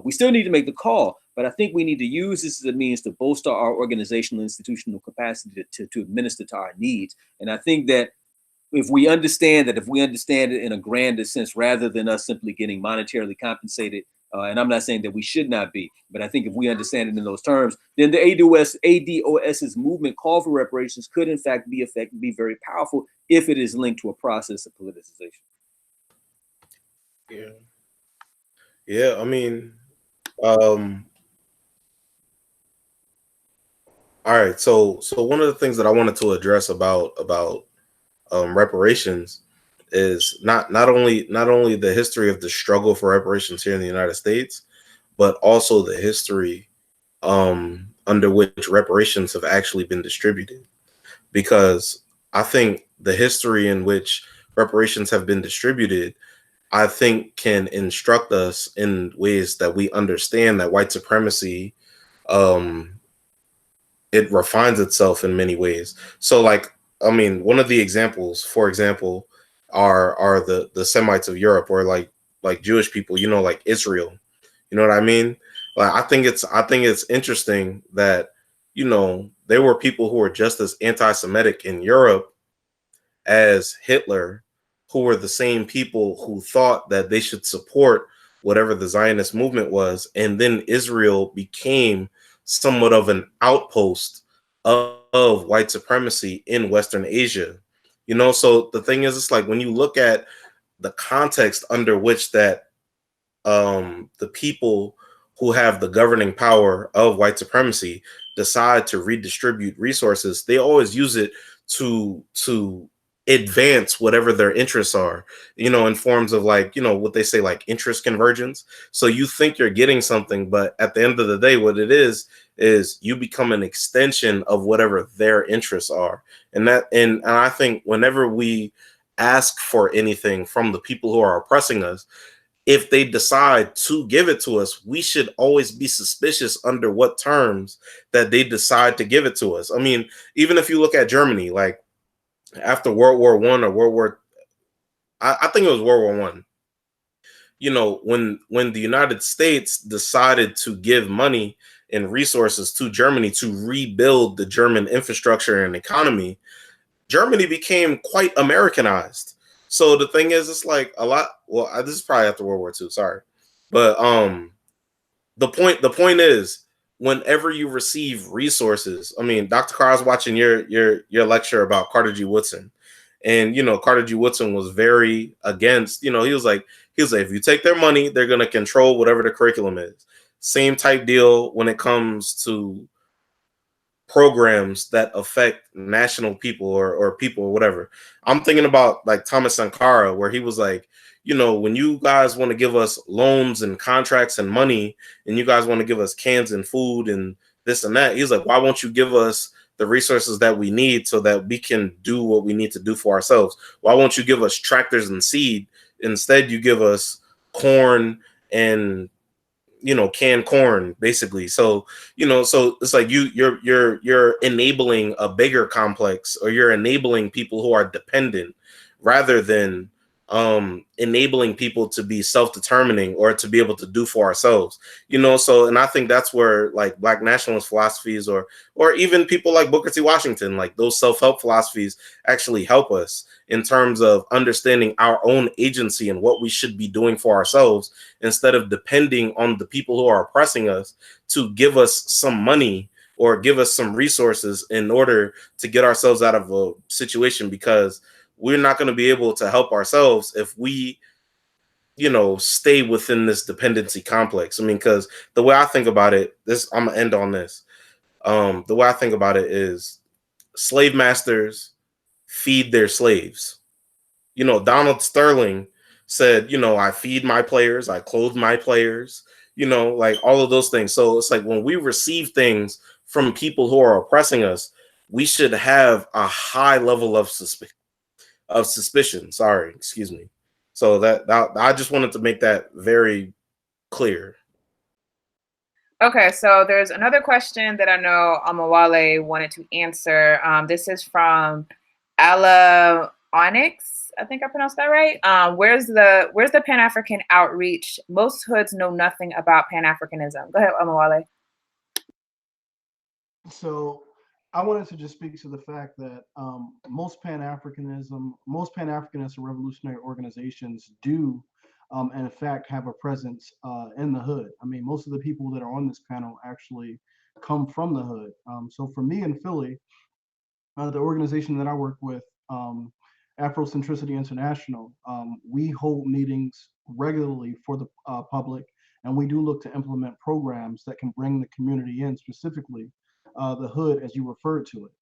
We still need to make the call, but I think we need to use this as a means to bolster our organizational institutional capacity to administer to our needs. And I think that if we understand it in a grander sense, rather than us simply getting monetarily compensated, and I'm not saying that we should not be, but I think if we understand it in those terms, then the ADOS's movement call for reparations could in fact be very powerful if it is linked to a process of politicization. Yeah, I mean, all right. So one of the things that I wanted to address about reparations is not only the history of the struggle for reparations here in the United States, but also the history under which reparations have actually been distributed. Because I think the history in which reparations have been distributed, I think, can instruct us in ways that we understand that white supremacy, it refines itself in many ways. So, like, I mean, one of the examples, for example, are the Semites of Europe, or like Jewish people, like Israel. You know what I mean? Like, I think it's interesting that, there were people who were just as anti-Semitic in Europe as Hitler, who were the same people who thought that they should support whatever the Zionist movement was. And then Israel became somewhat of an outpost of white supremacy in Western Asia. So the thing is, it's like when you look at the context under which that the people who have the governing power of white supremacy decide to redistribute resources, they always use it to advance whatever their interests are, in forms of like, what they say, like interest convergence. So you think you're getting something, but at the end of the day, what it is you become an extension of whatever their interests are. And I think whenever we ask for anything from the people who are oppressing us, if they decide to give it to us, we should always be suspicious under what terms that they decide to give it to us. I mean, even if you look at Germany, like after World War One or I think it was World War One. When the United States decided to give money and resources to Germany to rebuild the German infrastructure and economy, Germany became quite Americanized. So the thing is, it's like a lot. Well, this is probably after World War II. Sorry, but the point is, whenever you receive resources, I mean, Dr. Carr, I was watching your lecture about Carter G. Woodson, and Carter G. Woodson was very against. He was like, if you take their money, they're gonna control whatever the curriculum is. Same type deal when it comes to programs that affect national people or people or whatever. I'm thinking about like Thomas Sankara, where he was like, when you guys want to give us loans and contracts and money, and you guys want to give us cans and food and this and that, he's like, why won't you give us the resources that we need so that we can do what we need to do for ourselves? Why won't you give us tractors and seed? Instead, you give us corn and canned corn, basically. So so it's like you're enabling a bigger complex, or you're enabling people who are dependent rather than enabling people to be self-determining or to be able to do for ourselves. So, and I think that's where like Black nationalist philosophies or even people like Booker T. Washington, like those self-help philosophies actually help us in terms of understanding our own agency and what we should be doing for ourselves, instead of depending on the people who are oppressing us to give us some money or give us some resources in order to get ourselves out of a situation, because we're not going to be able to help ourselves if we, stay within this dependency complex. I mean, because the way I think about it, I'm going to end on this. The way I think about it is slave masters feed their slaves. Donald Sterling said, I feed my players, I clothe my players, like all of those things. So it's like when we receive things from people who are oppressing us, we should have a high level of suspicion. Sorry, excuse me. So that I just wanted to make that very clear. Okay, so there's another question that I know Amawale wanted to answer. This is from Ala Onyx. I think I pronounced that right. Where's the Pan-African outreach? Most hoods know nothing about Pan-Africanism. Go ahead, Amawale. So I wanted to just speak to the fact that most Pan-Africanist or revolutionary organizations do, and in fact, have a presence in the hood. I mean, most of the people that are on this panel actually come from the hood. So for me in Philly, the organization that I work with, Afrocentricity International, we hold meetings regularly for the public, and we do look to implement programs that can bring the community in, specifically the hood, as you referred to it.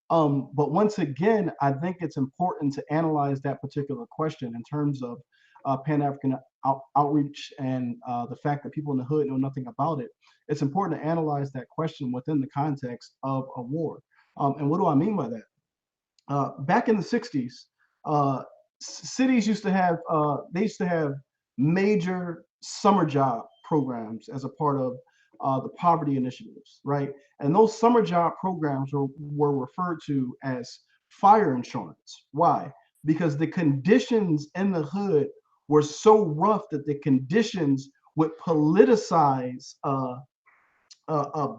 But once again, I think it's important to analyze that particular question in terms of Pan-African outreach and the fact that people in the hood know nothing about it. It's important to analyze that question within the context of a war. And what do I mean by that? Back in the 60s, cities used to have major summer job programs as a part of the poverty initiatives, right? And those summer job programs were referred to as fire insurance. Why? Because the conditions in the hood were so rough that the conditions would politicize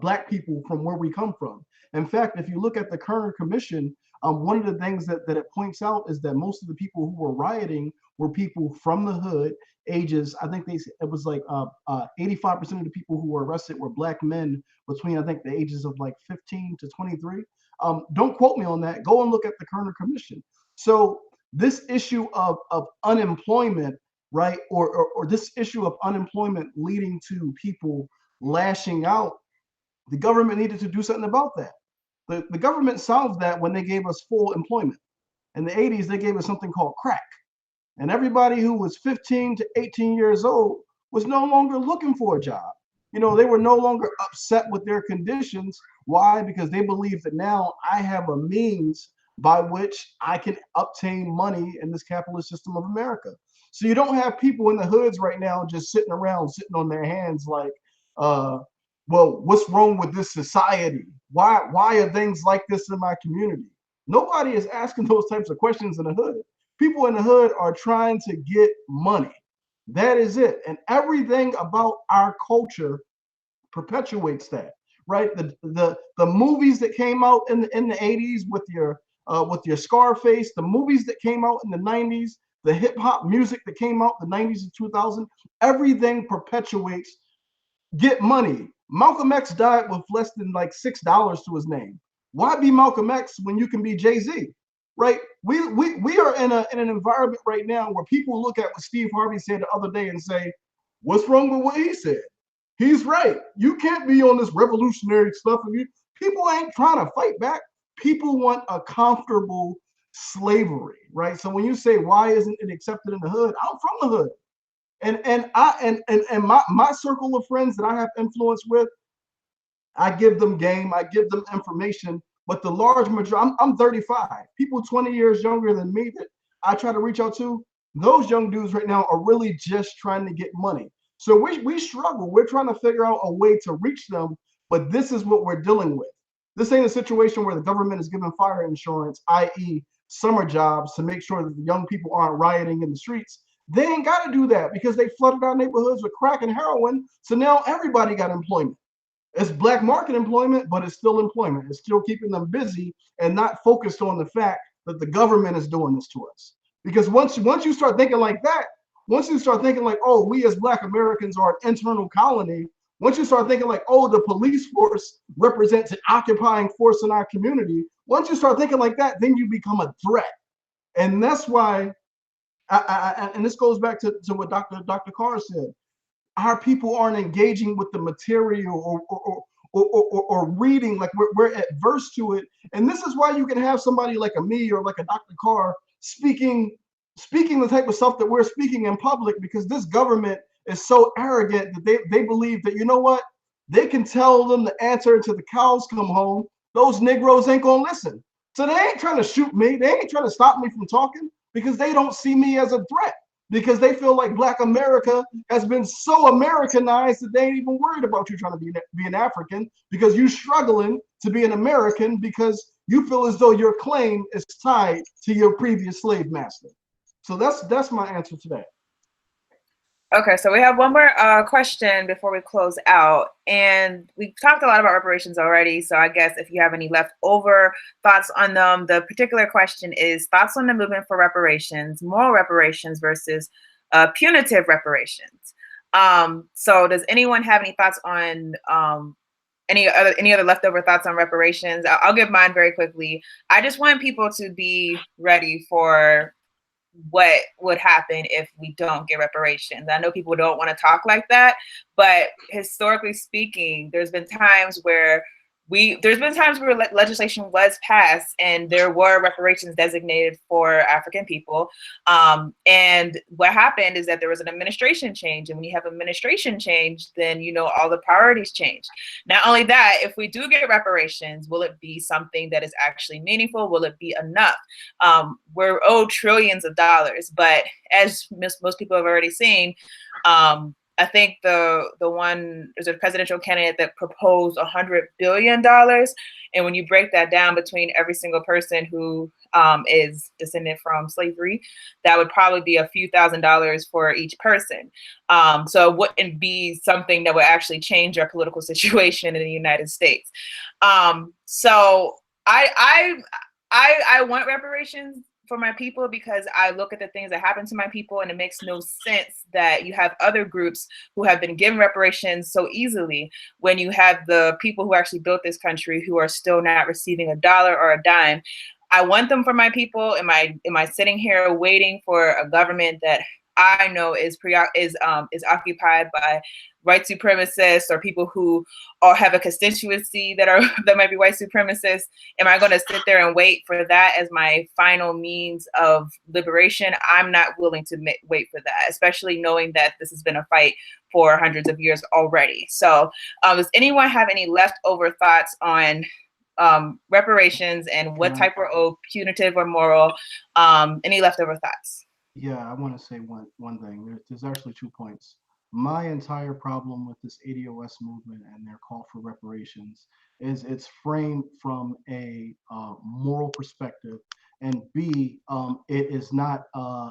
Black people from where we come from. In fact, if you look at the Kerner Commission, one of the things that it points out is that most of the people who were rioting were people from the hood, ages, I think it was like 85% of the people who were arrested were Black men between, I think, the ages of like 15 to 23. Don't quote me on that. Go and look at the Kerner Commission. So this issue of unemployment, right, or this issue of unemployment leading to people lashing out, the government needed to do something about that. The government solved that when they gave us full employment. In the 80s, they gave us something called crack. And everybody who was 15 to 18 years old was no longer looking for a job. You know, they were no longer upset with their conditions. Why? Because they believe that now I have a means by which I can obtain money in this capitalist system of America. So you don't have people in the hoods right now just sitting around, sitting on their hands like, well, what's wrong with this society? Why are things like this in my community? Nobody is asking those types of questions in the hood. People in the hood are trying to get money. That is it. And everything about our culture perpetuates that, right? The movies that came out in the 80s with your Scarface, the movies that came out in the 90s, the hip hop music that came out in the 90s and 2000, everything perpetuates get money. Malcolm X died with less than like $6 to his name. Why be Malcolm X when you can be Jay-Z? Right? We are in an environment right now where people look at what Steve Harvey said the other day and say, what's wrong with what he said? He's right. You can't be on this revolutionary stuff. People ain't trying to fight back. People want a comfortable slavery, right? So when you say, why isn't it accepted in the hood? I'm from the hood. And my circle of friends that I have influence with, I give them game, I give them information, but the large majority, I'm 35. People 20 years younger than me that I try to reach out to, those young dudes right now are really just trying to get money. So we struggle. We're trying to figure out a way to reach them, but this is what we're dealing with. This ain't a situation where the government is giving fire insurance, i.e. summer jobs, to make sure that the young people aren't rioting in the streets. They ain't got to do that because they flooded our neighborhoods with crack and heroin. So now everybody got employment. It's black market employment, but it's still employment. It's still keeping them busy and not focused on the fact that the government is doing this to us. Because once you start thinking like that, once you start thinking like, oh, we as Black Americans are an internal colony, once you start thinking like, oh, the police force represents an occupying force in our community, once you start thinking like that, then you become a threat. And that's why, and this goes back to what Dr. Carr said, our people aren't engaging with the material or reading, like we're adverse to it. And this is why you can have somebody like a me or like a Dr. Carr speaking the type of stuff that we're speaking in public, because this government is so arrogant that they believe that, you know what, they can tell them the answer until the cows come home. Those Negroes ain't gonna listen. So they ain't trying to shoot me. They ain't trying to stop me from talking because they don't see me as a threat, because they feel like Black America has been so Americanized that they ain't even worried about you trying to be an African, because you're struggling to be an American because you feel as though your claim is tied to your previous slave master. So that's my answer to that. Okay, so we have one more question before we close out, and we talked a lot about reparations already, so I guess if you have any leftover thoughts on them, the particular question is thoughts on the movement for reparations, moral reparations versus punitive reparations. So does anyone have any thoughts on any other leftover thoughts on reparations? I'll give mine very quickly. I just want people to be ready for what would happen if we don't get reparations. I know people don't want to talk like that, but historically speaking, there's been times where legislation was passed and there were reparations designated for African people. And what happened is that there was an administration change. And when you have administration change, then, you know, all the priorities change. Not only that, if we do get reparations, will it be something that is actually meaningful? Will it be enough? We're owed trillions of dollars, but as most people have already seen, I think there's a presidential candidate that proposed $100 billion. And when you break that down between every single person who is descended from slavery, that would probably be a few $1,000s for each person. So it wouldn't be something that would actually change our political situation in the United States. So I want reparations for my people, because I look at the things that happen to my people and it makes no sense that you have other groups who have been given reparations so easily when you have the people who actually built this country who are still not receiving a dollar or a dime. I want them for my people. Am I sitting here waiting for a government that I know is occupied by white supremacists or people who have a constituency that might be white supremacists, am I going to sit there and wait for that as my final means of liberation? I'm not willing to wait for that, especially knowing that this has been a fight for hundreds of years already. So does anyone have any leftover thoughts on reparations and what type are owed, punitive or moral? Any leftover thoughts? Yeah, I want to say one thing. There's actually 2 points. My entire problem with this ADOS movement and their call for reparations is it's framed from a moral perspective, and B, it is not.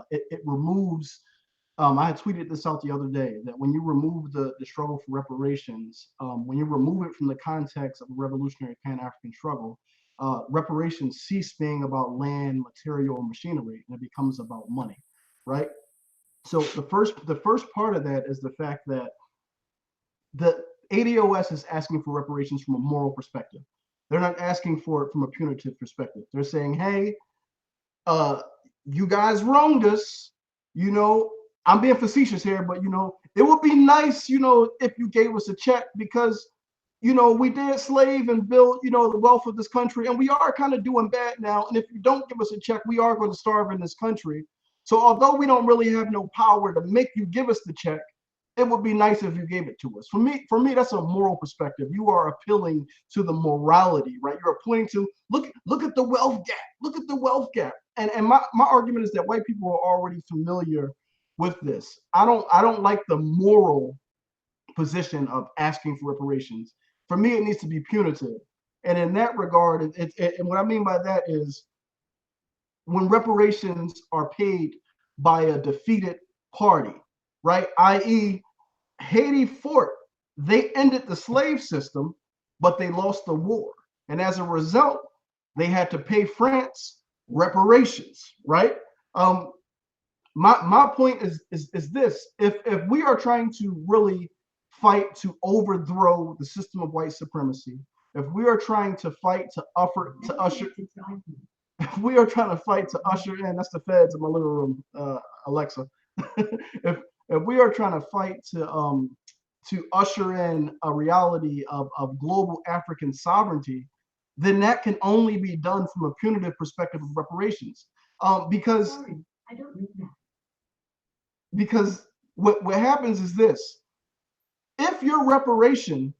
It removes. I had tweeted this out the other day that when you remove the struggle for reparations, when you remove it from the context of a revolutionary Pan-African struggle, reparations cease being about land, material, and machinery, and it becomes about money, right? So the first part of that is the fact that the ADOS is asking for reparations from a moral perspective. They're not asking for it from a punitive perspective. They're saying, hey, you guys wronged us, you know, I'm being facetious here, but you know, it would be nice, you know, if you gave us a check because, you know, we did slave and build, you know, the wealth of this country, and we are kind of doing bad now. And if you don't give us a check, we are going to starve in this country. So although we don't really have no power to make you give us the check, it would be nice if you gave it to us. For me, that's a moral perspective. You are appealing to the morality, right? You're appealing to look at the wealth gap. Look at the wealth gap. And my argument is that white people are already familiar with this. I don't like the moral position of asking for reparations. For me, it needs to be punitive. And in that regard, and what I mean by that is when reparations are paid by a defeated party, right? i.e., Haiti fought. They ended the slave system, but they lost the war. And as a result, they had to pay France reparations, right? My point is this: if we are trying to really fight to overthrow the system of white supremacy, if we are trying to fight to usher if we are trying to fight to usher in, that's the feds in my living room, Alexa. if we are trying to fight to usher in a reality of global African sovereignty, then that can only be done from a punitive perspective of reparations. Because I don't need that. Because what happens is this: if your reparation,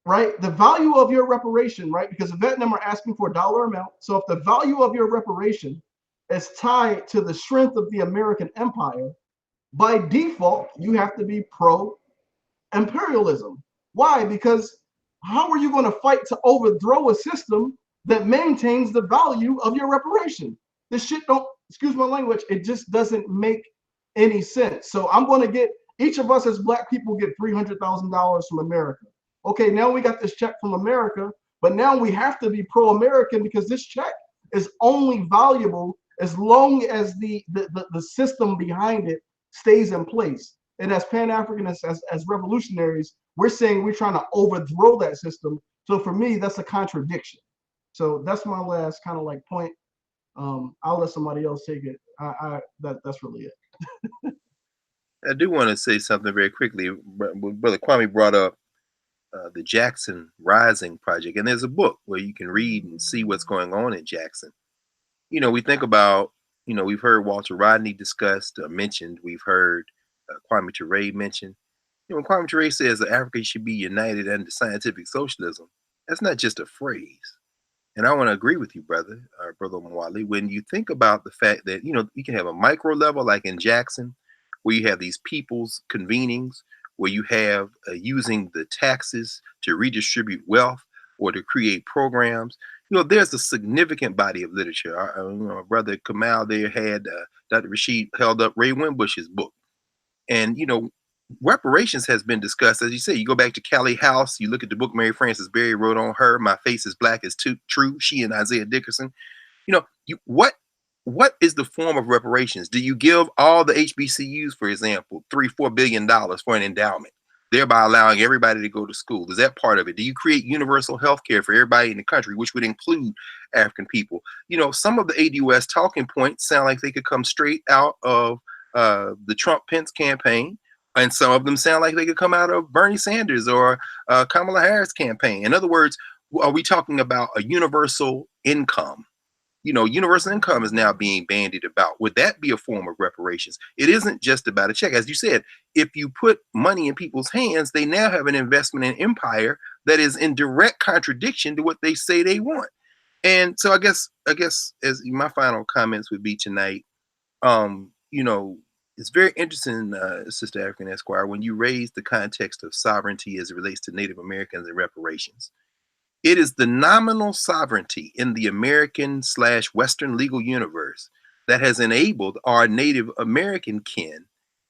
right, the value of your reparation, right, because the Vietnam are asking for a dollar amount. So if the value of your reparation is tied to the strength of the American empire, by default, you have to be pro-imperialism. Why? Because how are you going to fight to overthrow a system that maintains the value of your reparation? This shit don't, excuse my language, it just doesn't make any sense. So I'm going to get, each of us as Black people get $300,000 from America. Okay, now we got this check from America, but now we have to be pro-American because this check is only valuable as long as the system behind it stays in place. And as Pan-Africanists, as revolutionaries, we're saying we're trying to overthrow that system. So for me, that's a contradiction. So that's my last kind of like point. I'll let somebody else take it. That's really it. I do want to say something very quickly. Brother Kwame brought up the Jackson Rising Project, and there's a book where you can read and see what's going on in Jackson. You know, we think about, you know, we've heard Walter Rodney discussed, mentioned. We've heard Kwame Ture mentioned. You know, when Kwame Ture says that Africa should be united under scientific socialism, that's not just a phrase. And I want to agree with you, brother Mwali, when you think about the fact that, you know, you can have a micro level like in Jackson, where you have these people's convenings, where you have using the taxes to redistribute wealth or to create programs. You know, there's a significant body of literature. You know, brother Kamal there had Dr. Rashid held up Ray Winbush's book. And, you know, reparations has been discussed. As you say, you go back to Callie House, you look at the book Mary Frances Berry wrote on her, My Face is Black is True, she and Isaiah Dickerson. You know, what is the form of reparations? Do you give all the HBCUs, for example, $3-4 billion for an endowment, thereby allowing everybody to go to school? Is that part of it? Do you create universal health care for everybody in the country, which would include African people? You know, some of the ADOS talking points sound like they could come straight out of the Trump-Pence campaign, and some of them sound like they could come out of Bernie Sanders or Kamala Harris campaign. In other words, are we talking about a universal income? You know, universal income is now being bandied about. Would that be a form of reparations? It isn't just about a check. As you said, if you put money in people's hands, they now have an investment in empire that is in direct contradiction to what they say they want. And so I guess as my final comments would be tonight, you know, it's very interesting, Sister African Esquire, when you raise the context of sovereignty as it relates to Native Americans and reparations. It is the nominal sovereignty in the American/Western legal universe that has enabled our Native American kin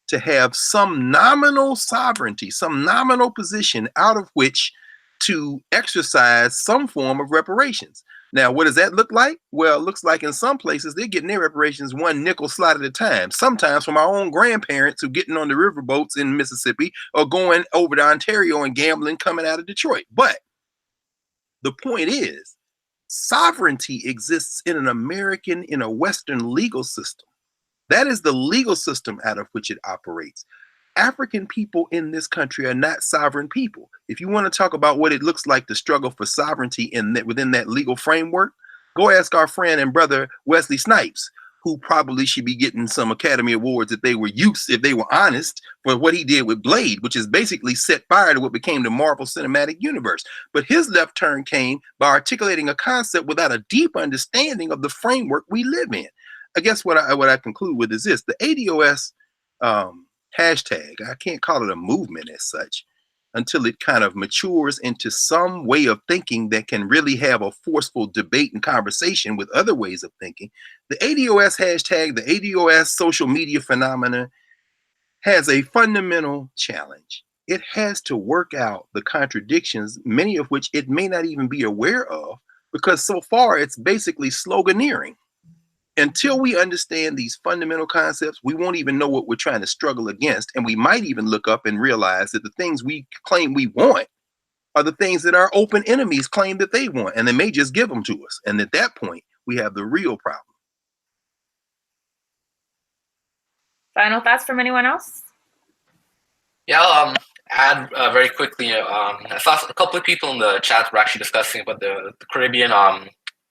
to have some nominal sovereignty, some nominal position out of which to exercise some form of reparations. Now, what does that look like? Well, it looks like in some places they're getting their reparations one nickel slot at a time, sometimes from our own grandparents who are getting on the river boats in Mississippi or going over to Ontario and gambling coming out of Detroit. But the point is, sovereignty exists in a Western legal system. That is the legal system out of which it operates. African people in this country are not sovereign people. If you want to talk about what it looks like to struggle for sovereignty within that legal framework, go ask our friend and brother Wesley Snipes, who probably should be getting some Academy Awards if they were honest, for what he did with Blade, which is basically set fire to what became the Marvel Cinematic Universe. But his left turn came by articulating a concept without a deep understanding of the framework we live in. I guess what I conclude with is this: the ADOS hashtag, I can't call it a movement as such until it kind of matures into some way of thinking that can really have a forceful debate and conversation with other ways of thinking. The ADOS hashtag, the ADOS social media phenomena, has a fundamental challenge. It has to work out the contradictions, many of which it may not even be aware of, because so far it's basically sloganeering. Until we understand these fundamental concepts, we won't even know what we're trying to struggle against. And we might even look up and realize that the things we claim we want are the things that our open enemies claim that they want. And they may just give them to us. And at that point, we have the real problem. Final thoughts from anyone else? Yeah, I'll add very quickly. I saw a couple of people in the chat were actually discussing about the Caribbean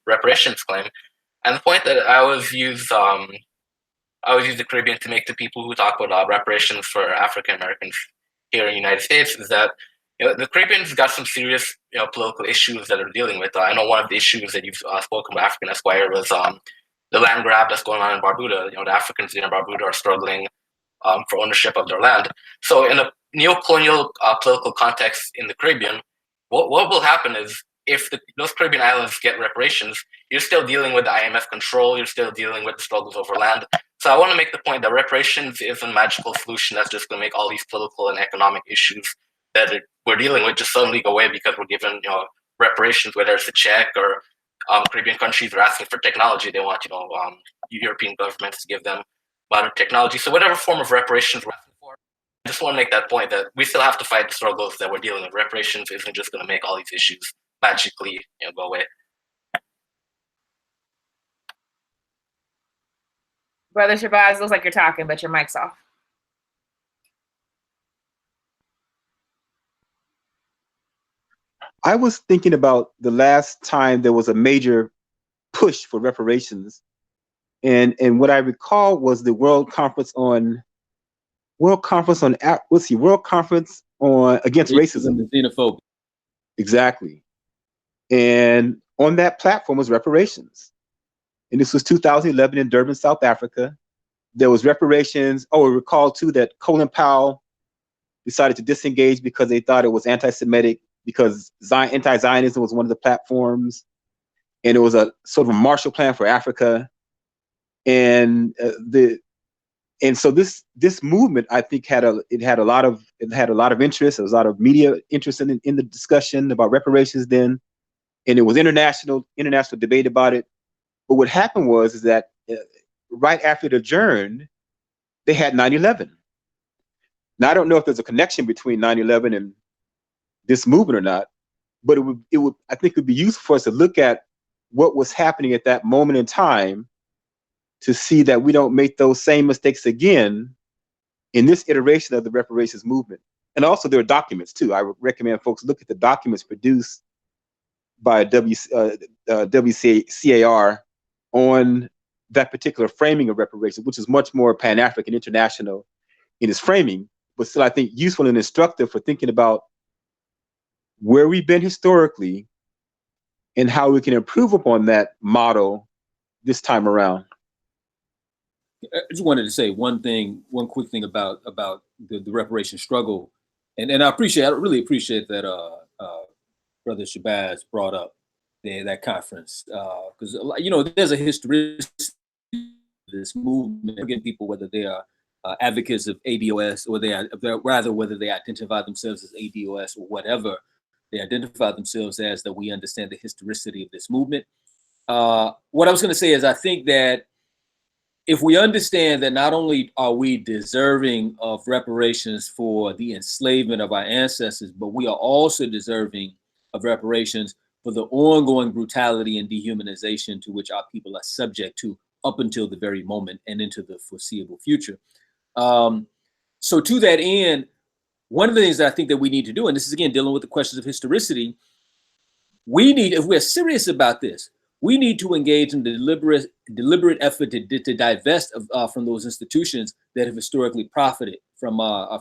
reparations claim. And the point that I always use the Caribbean to make to people who talk about reparations for African Americans here in the United States is that the Caribbean's got some serious political issues that they're dealing with. I know one of the issues that you've spoken about, African Esquire, was the land grab that's going on in Barbuda. The Africans in Barbuda are struggling for ownership of their land. So in a neo-colonial political context in the Caribbean, what will happen is if those Caribbean islands get reparations, you're still dealing with the IMF control, you're still dealing with the struggles over land. So I want to make the point that reparations isn't a magical solution that's just going to make all these political and economic issues that we're dealing with just suddenly go away because we're given reparations, whether it's a check or Caribbean countries are asking for technology. They want European governments to give them modern technology. So whatever form of reparations we're asking for, I just want to make that point that we still have to fight the struggles that we're dealing with. Reparations isn't just going to make all these issues magically go away. Brother Shabazz, looks like you're talking, but your mic's off. I was thinking about the last time there was a major push for reparations, and what I recall was the World Conference on against racism and xenophobia. Exactly. And on that platform was reparations. And this was 2011 in Durban, South Africa. There was reparations. Oh, I recall too that Colin Powell decided to disengage because they thought it was anti-Semitic, because anti-Zionism was one of the platforms. And it was a sort of a Marshall Plan for Africa. And so this movement, I think, had a lot of interest. There was a lot of media interest in the discussion about reparations then, and it was international debate about it. But what happened was that right after it adjourned, they had 9/11. Now I don't know if there's a connection between 9/11 and this movement or not, but I think it would be useful for us to look at what was happening at that moment in time to see that we don't make those same mistakes again in this iteration of the reparations movement. And also there are documents too. I would recommend folks look at the documents produced by WCAR on that particular framing of reparations, which is much more Pan-African international in its framing, but still I think useful and instructive for thinking about where we've been historically and how we can improve upon that model this time around. I just wanted to say one quick thing about the reparation struggle, and I really appreciate that Brother Shabazz brought up that conference, because there's a history of this movement. Again, people, whether they are advocates of ADOS or whether they identify themselves as ADOS or whatever they identify themselves as, that we understand the historicity of this movement. What I was going to say is I think that if we understand that not only are we deserving of reparations for the enslavement of our ancestors, but we are also deserving of reparations for the ongoing brutality and dehumanization to which our people are subject to up until the very moment and into the foreseeable future. So to that end, one of the things that I think that we need to do, and this is again dealing with the questions of historicity, if we're serious about this, we need to engage in the deliberate effort to divest from those institutions that have historically profited from our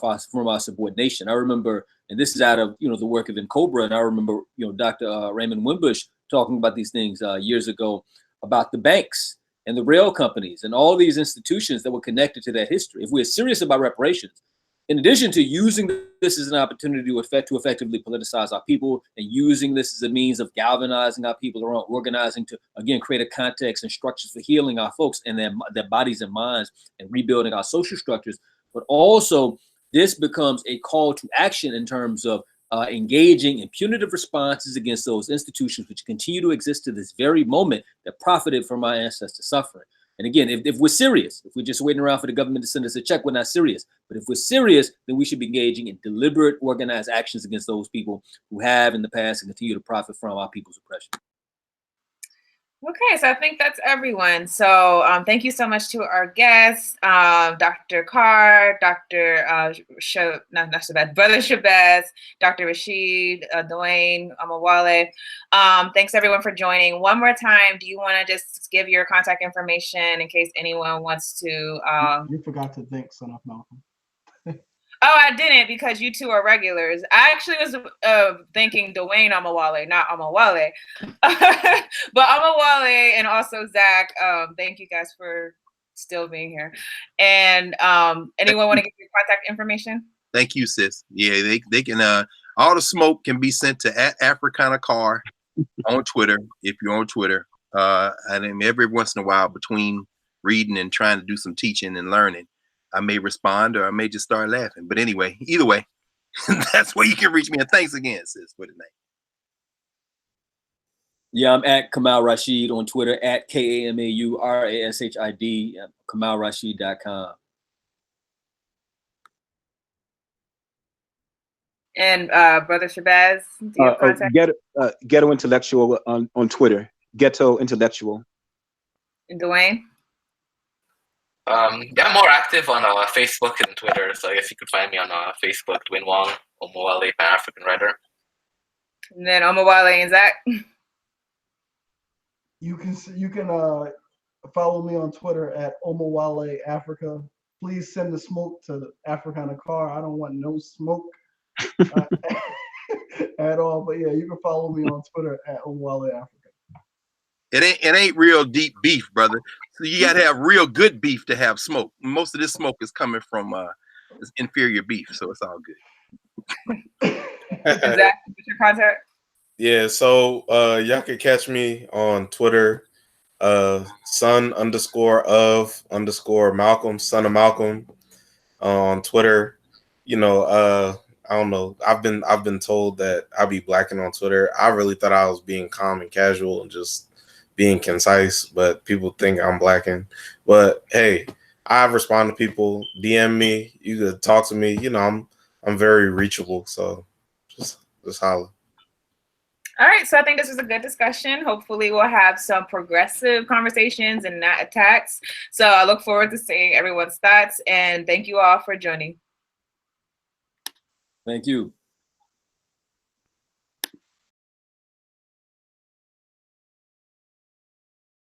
subordination. I remember, and this is out of the work of Cobra, and I remember Dr. Raymond Wimbush talking about these things years ago about the banks and the rail companies and all these institutions that were connected to that history. If we're serious about reparations, in addition to using this as an opportunity to effectively politicize our people and using this as a means of galvanizing our people around organizing to, again, create a context and structures for healing our folks and their bodies and minds and rebuilding our social structures, but also this becomes a call to action in terms of engaging in punitive responses against those institutions which continue to exist to this very moment that profited from our ancestors' suffering. And again, if we're serious, if we're just waiting around for the government to send us a check, we're not serious. But if we're serious, then we should be engaging in deliberate, organized actions against those people who have in the past and continue to profit from our people's oppression. Okay, so I think that's everyone. So thank you so much to our guests, Dr. Carr, Brother Shabazz, Dr. Rashid, Dwayne, Amawale. Thanks everyone for joining. One more time, do you want to just give your contact information in case anyone wants to? You forgot to thank Son of Malcolm. Oh, I didn't, because you two are regulars. I actually was thinking Dwayne Amawale, not Amawale. But Amawale and also Zach, thank you guys for still being here. And anyone want to give your contact information? Thank you, sis. Yeah, they can, all the smoke can be sent to @Afrikanism on Twitter, if you're on Twitter. And every once in a while, between reading and trying to do some teaching and learning, I may respond or I may just start laughing. But anyway, either way, that's where you can reach me. And thanks again, sis, for the name. Yeah, I'm at Kamal Rashid on Twitter, at KAMAURASHID, KamalRashid.com. And Brother Shabazz, do you have contact? Ghetto Intellectual on Twitter. Ghetto Intellectual. And Dwayne? I'm more active on Facebook and Twitter, so I guess you could find me on Facebook, Dwayne Wong, Omowale, Pan-African writer. And then Omowale and Zach? You can follow me on Twitter at Omowale Africa. Please send the smoke to the Afrikaner car. I don't want no smoke at all. But yeah, you can follow me on Twitter at Omowale Africa. It ain't real deep beef, brother. So you gotta have real good beef to have smoke. Most of this smoke is coming from inferior beef, so it's all good. Zach, what's your contact? Yeah, so y'all can catch me on Twitter, son_of_Malcolm, son of Malcolm, on Twitter. I don't know. I've been told that I'll be blacking on Twitter. I really thought I was being calm and casual and just being concise, but people think I'm blacking. But hey, I respond to people. DM me. You could talk to me. I'm very reachable. So just holler. All right, so I think this was a good discussion. Hopefully we'll have some progressive conversations and not attacks. So I look forward to seeing everyone's thoughts, and thank you all for joining. Thank you.